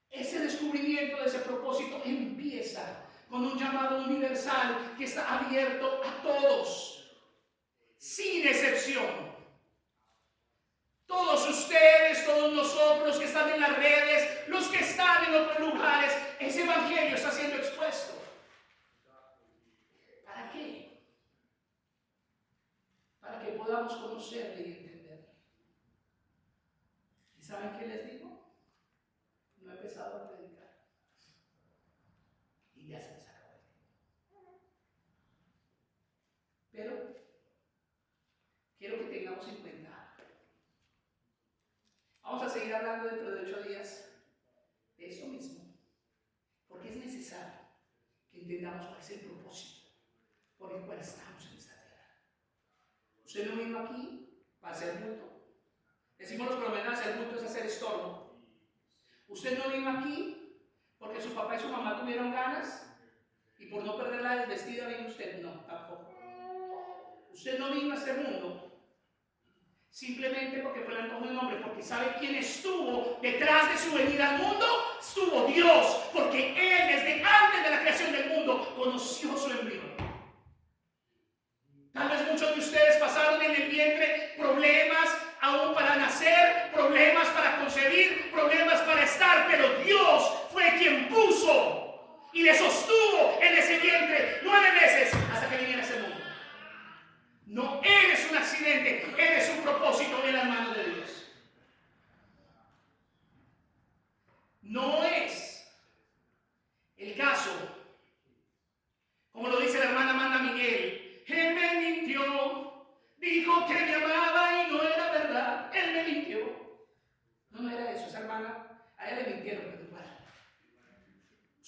ese descubrimiento de ese propósito empieza con un llamado universal que está abierto a todos, sin excepción. Todos ustedes, todos nosotros que están en las redes, los que están en otros lugares, ese evangelio está siendo expuesto. ¿Para qué? Para que podamos conocerle y entenderle. ¿Y saben qué les digo? No he empezado a predicar. Y ya se les acabó el tiempo. Pero quiero que tengamos en cuenta. Vamos a seguir hablando dentro de 8 días de esto mismo. Porque es necesario que entendamos cuál es el propósito por el cual estamos en esta tierra. Usted no vino aquí para hacer bulto. Decimos los colombianos, hacer bulto es hacer estorbo. Usted no vino aquí porque su papá y su mamá tuvieron ganas y por no perder la desvestida vino usted. No, tampoco. Usted no vino a este mundo simplemente porque fue el antojo de un hombre, porque sabe quién estuvo detrás de su venida al mundo. Estuvo Dios, porque Él desde antes de la creación del mundo conoció su embrión. Tal vez muchos de ustedes pasaron en el vientre problemas aún para nacer, problemas para concebir, problemas para estar, pero Dios fue quien puso y le sostuvo en ese vientre 9 meses hasta que viniera a ese mundo. No eres un accidente, eres un propósito en las manos de Dios. No es el caso, como lo dice la hermana Amanda Miguel, Él me mintió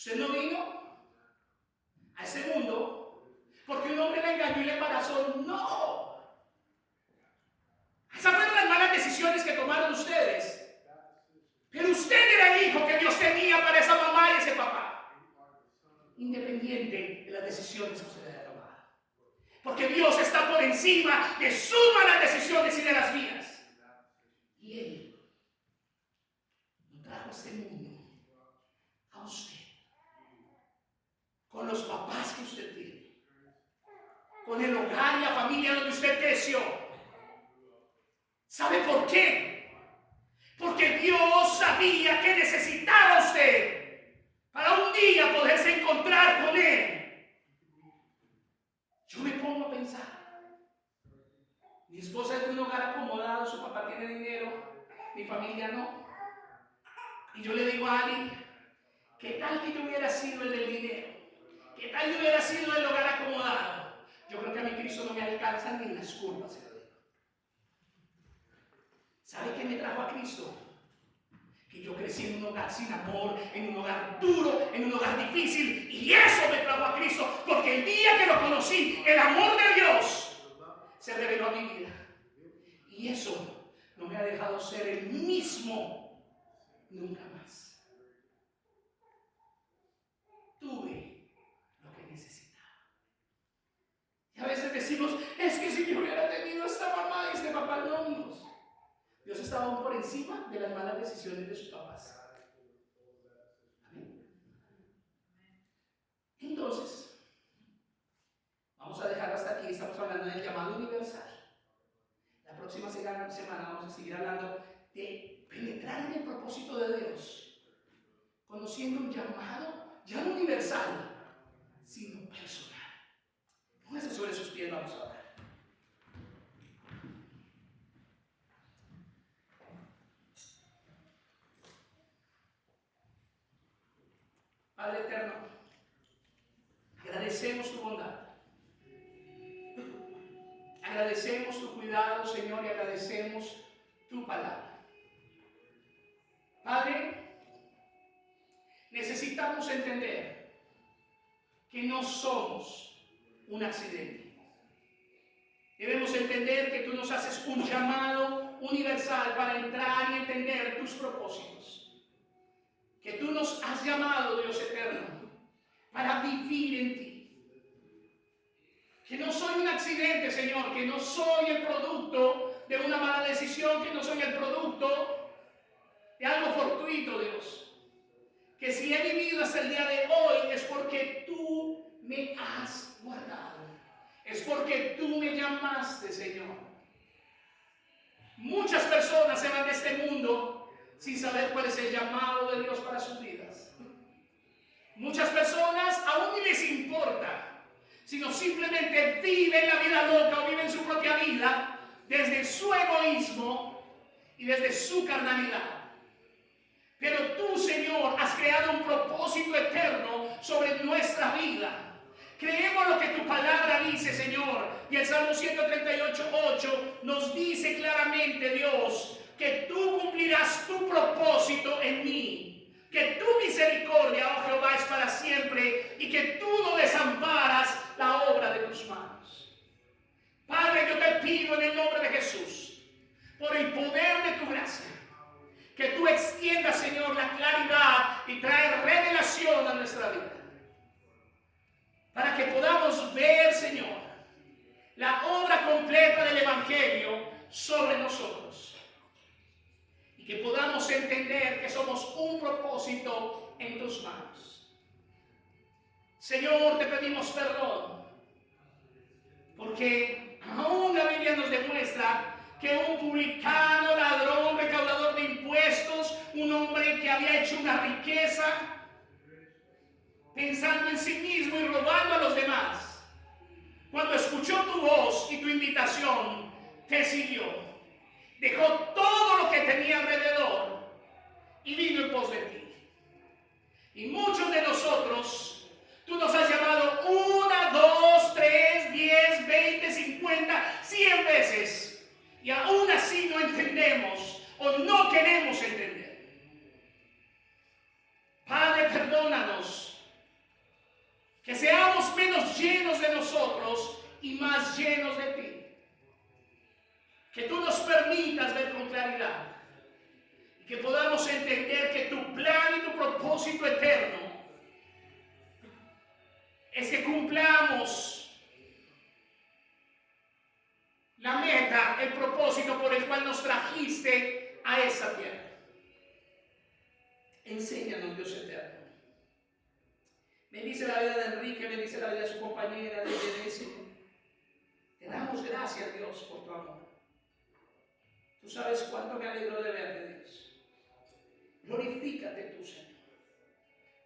Usted no vino a este mundo porque un hombre le engañó y le embarazó. No. Esas fueron las malas decisiones que tomaron ustedes. Pero usted era el hijo que Dios tenía para esa mamá y ese papá. Independiente de las decisiones que usted haya tomado. Porque Dios está por encima de sus malas decisiones y de las mías. Y Él lo trajo a este mundo, a usted, con los papás que usted tiene, con el hogar y la familia donde usted creció. ¿Sabe por qué? Porque Dios sabía que necesitaba a usted para un día poderse encontrar con Él. Yo me pongo a pensar, mi esposa es de un hogar acomodado, su papá tiene dinero, mi familia no. Y yo le digo a Ali, ¿qué tal que yo hubiera sido el del dinero? ¿Qué tal yo hubiera sido el hogar acomodado? Yo creo que a mi Cristo no me alcanza ni en las curvas, se lo digo. ¿Sabe qué me trajo a Cristo? Que yo crecí en un hogar sin amor, en un hogar duro, en un hogar difícil. Y eso me trajo a Cristo, porque el día que lo conocí, el amor de Dios se reveló a mi vida. Y eso no me ha dejado ser el mismo nunca más. Tuve lo que necesitaba. Y a veces decimos, es que si yo hubiera tenido esta mamá y este papá, no, amigos. Dios estaba aún por encima de las malas decisiones de sus papás. Amén. Entonces, vamos a dejar hasta aquí. Estamos hablando del llamado universal. La próxima semana vamos a seguir hablando de penetrar en el propósito de Dios, conociendo un llamado ya no universal, sino personal. Pónganse sobre sus pies, vamos a orar. Padre eterno, agradecemos tu bondad. Agradecemos tu cuidado, Señor, y agradecemos tu palabra. Padre, necesitamos entender que no somos un accidente. Debemos entender que tú nos haces un llamado universal para entrar y entender tus propósitos. Que tú nos has llamado, Dios eterno, para vivir en ti. Que no soy un accidente, Señor, que no soy el producto de una mala decisión, que no soy el producto de algo fortuito, Dios. Que si he vivido hasta el día de hoy es porque tú me has guardado. Es porque tú me llamaste, Señor. Muchas personas se van de este mundo sin saber cuál es el llamado de Dios para sus vidas. Muchas personas aún ni les importa, sino simplemente viven la vida loca o viven su propia vida desde su egoísmo y desde su carnalidad. Pero tú, Señor, has creado un propósito eterno sobre nuestra vida. Creemos lo que tu palabra dice, Señor. Y el Salmo 138:8 nos dice claramente, Dios, que tú cumplirás tu propósito en mí. Que tu misericordia, oh Jehová, es para siempre y que tú no desamparas la obra de tus manos. Padre, yo te pido en el nombre de Jesús, por el poder de tu gracia, que tú extiendas, Señor, la claridad y traer revelación a nuestra vida. Para que podamos ver, Señor, la obra completa del Evangelio sobre nosotros. Y que podamos entender que somos un propósito en tus manos. Señor, te pedimos perdón, porque aún la Biblia nos demuestra que un publicano, ladrón, recaudador de impuestos, un hombre que había hecho una riqueza, pensando en sí mismo y robando a los demás, cuando escuchó tu voz y tu invitación, te siguió. Dejó todo lo que tenía alrededor y vino en pos de ti. Y muchos de nosotros, tú nos has llamado 1, 2, 3, 10, 20, 50, 100 veces. Y aún así no entendemos o no queremos entender. Padre, perdónanos y más llenos de ti. Que tú nos permitas ver con claridad y que podamos entender que tu plan y tu propósito eterno es que cumplamos la meta, el propósito por el cual nos trajiste a esa tierra. Enséñanos, Dios eterno. Bendice la vida de Enrique, bendice la vida de su compañera, de Denise. Te damos gracias, Dios, por tu amor. Tú sabes cuánto me alegro de verte, Dios. Glorifícate tú, Señor,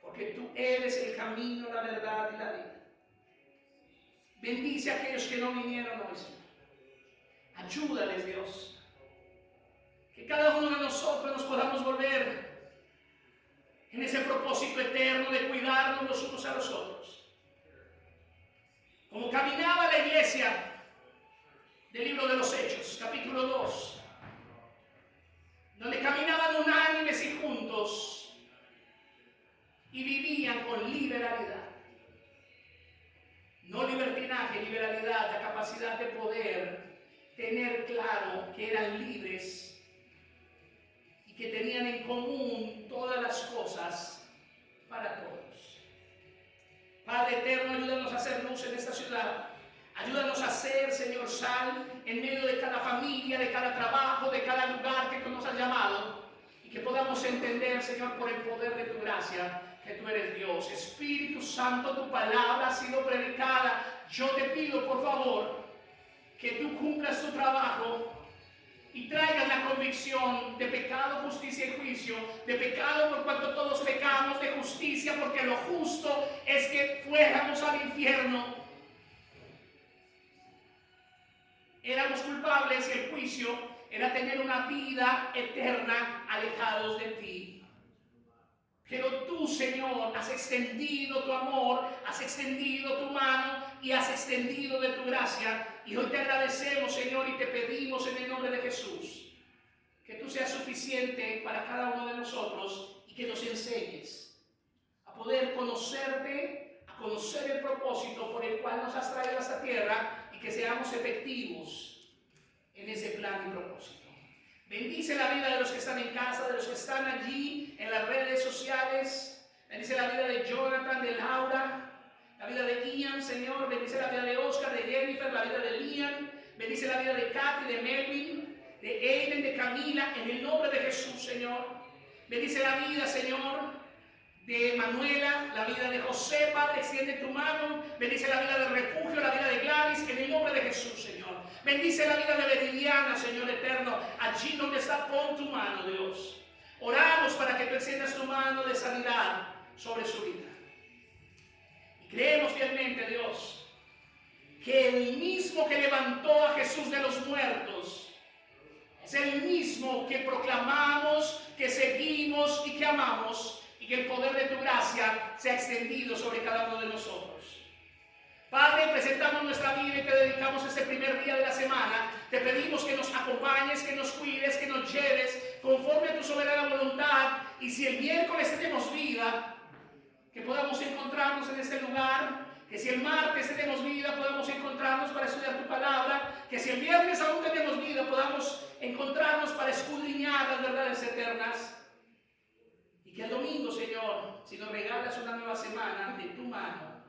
porque tú eres el camino, la verdad y la vida. Bendice a aquellos que no vinieron hoy, Señor. Ayúdales, Dios. Que cada uno de nosotros nos podamos volver en ese propósito eterno de cuidarnos los unos a los otros. Como caminaba la iglesia del libro de los Hechos, capítulo 2, donde caminaban unánimes y juntos y vivían con liberalidad. No libertinaje, liberalidad, la capacidad de poder tener claro que eran libres y que tenían en común todas las cosas para todos. Padre eterno, ayúdanos a hacer luz en esta ciudad. Ayúdanos a ser, Señor, sal en medio de cada familia, de cada trabajo, de cada lugar que tú nos has llamado. Y que podamos entender, Señor, por el poder de tu gracia, que tú eres Dios. Espíritu Santo, tu palabra ha sido predicada. Yo te pido, por favor, que tú cumplas tu trabajo y traigas la convicción de pecado, justicia y juicio, de pecado por cuanto todos pecamos, de justicia porque lo justo es que fuéramos al infierno. Éramos culpables y el juicio era tener una vida eterna alejados de ti. Pero tú, Señor, has extendido tu amor, has extendido tu mano y has extendido de tu gracia. Y hoy te agradecemos, Señor, y te pedimos en el nombre de Jesús que tú seas suficiente para cada uno de nosotros y que nos enseñes a poder conocerte, a conocer el propósito por el cual nos has traído a esta tierra y que seamos efectivos en ese plan y propósito. Bendice la vida de los que están en casa, de los que están allí en las redes sociales. Bendice la vida de Jonathan, de Laura, la vida de Ian, Señor. Bendice la vida de Oscar, de Jennifer, la vida de Liam. Bendice la vida de Kathy, de Melvin, de Aiden, de Camila, en el nombre de Jesús, Señor. Bendice la vida, Señor, de Manuela, la vida de José, Padre, extiende tu mano. Bendice la vida de Refugio, la vida de Gladys, en el nombre de Jesús, Señor. Bendice la vida de Veridiana, Señor eterno, allí donde está, pon tu mano, Dios. Oramos para que tú extiendas tu mano de sanidad sobre su vida. Y creemos fielmente, Dios, que el mismo que levantó a Jesús de los muertos es el mismo que proclamamos, que seguimos y que amamos, y que el poder de tu gracia se ha extendido sobre cada uno de nosotros. Padre, presentamos nuestra vida y te dedicamos este primer día de la semana. Te pedimos que nos acompañes, que nos cuides, que nos lleves conforme a tu soberana voluntad. Y si el miércoles tenemos vida, que podamos encontrarnos en este lugar. Que si el martes tenemos vida, podamos encontrarnos para estudiar tu palabra. Que si el viernes aún tenemos vida, podamos encontrarnos para escudriñar las verdades eternas. Y que el domingo, Señor, si nos regalas una nueva semana de tu mano,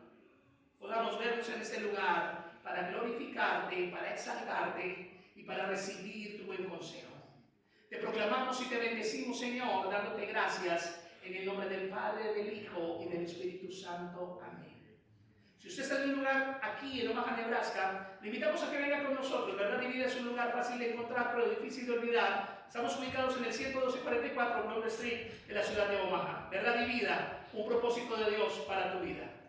podamos vernos en este lugar para glorificarte, para exaltarte y para recibir tu buen consejo. Te proclamamos y te bendecimos, Señor, dándote gracias en el nombre del Padre, del Hijo y del Espíritu Santo. Amén. Si usted está en un lugar aquí en Omaha, Nebraska, le invitamos a que venga con nosotros. Verdad y Vida es un lugar fácil de encontrar, pero difícil de olvidar. Estamos ubicados en el 11244 Broad Street de la ciudad de Omaha. Verdad y Vida, un propósito de Dios para tu vida.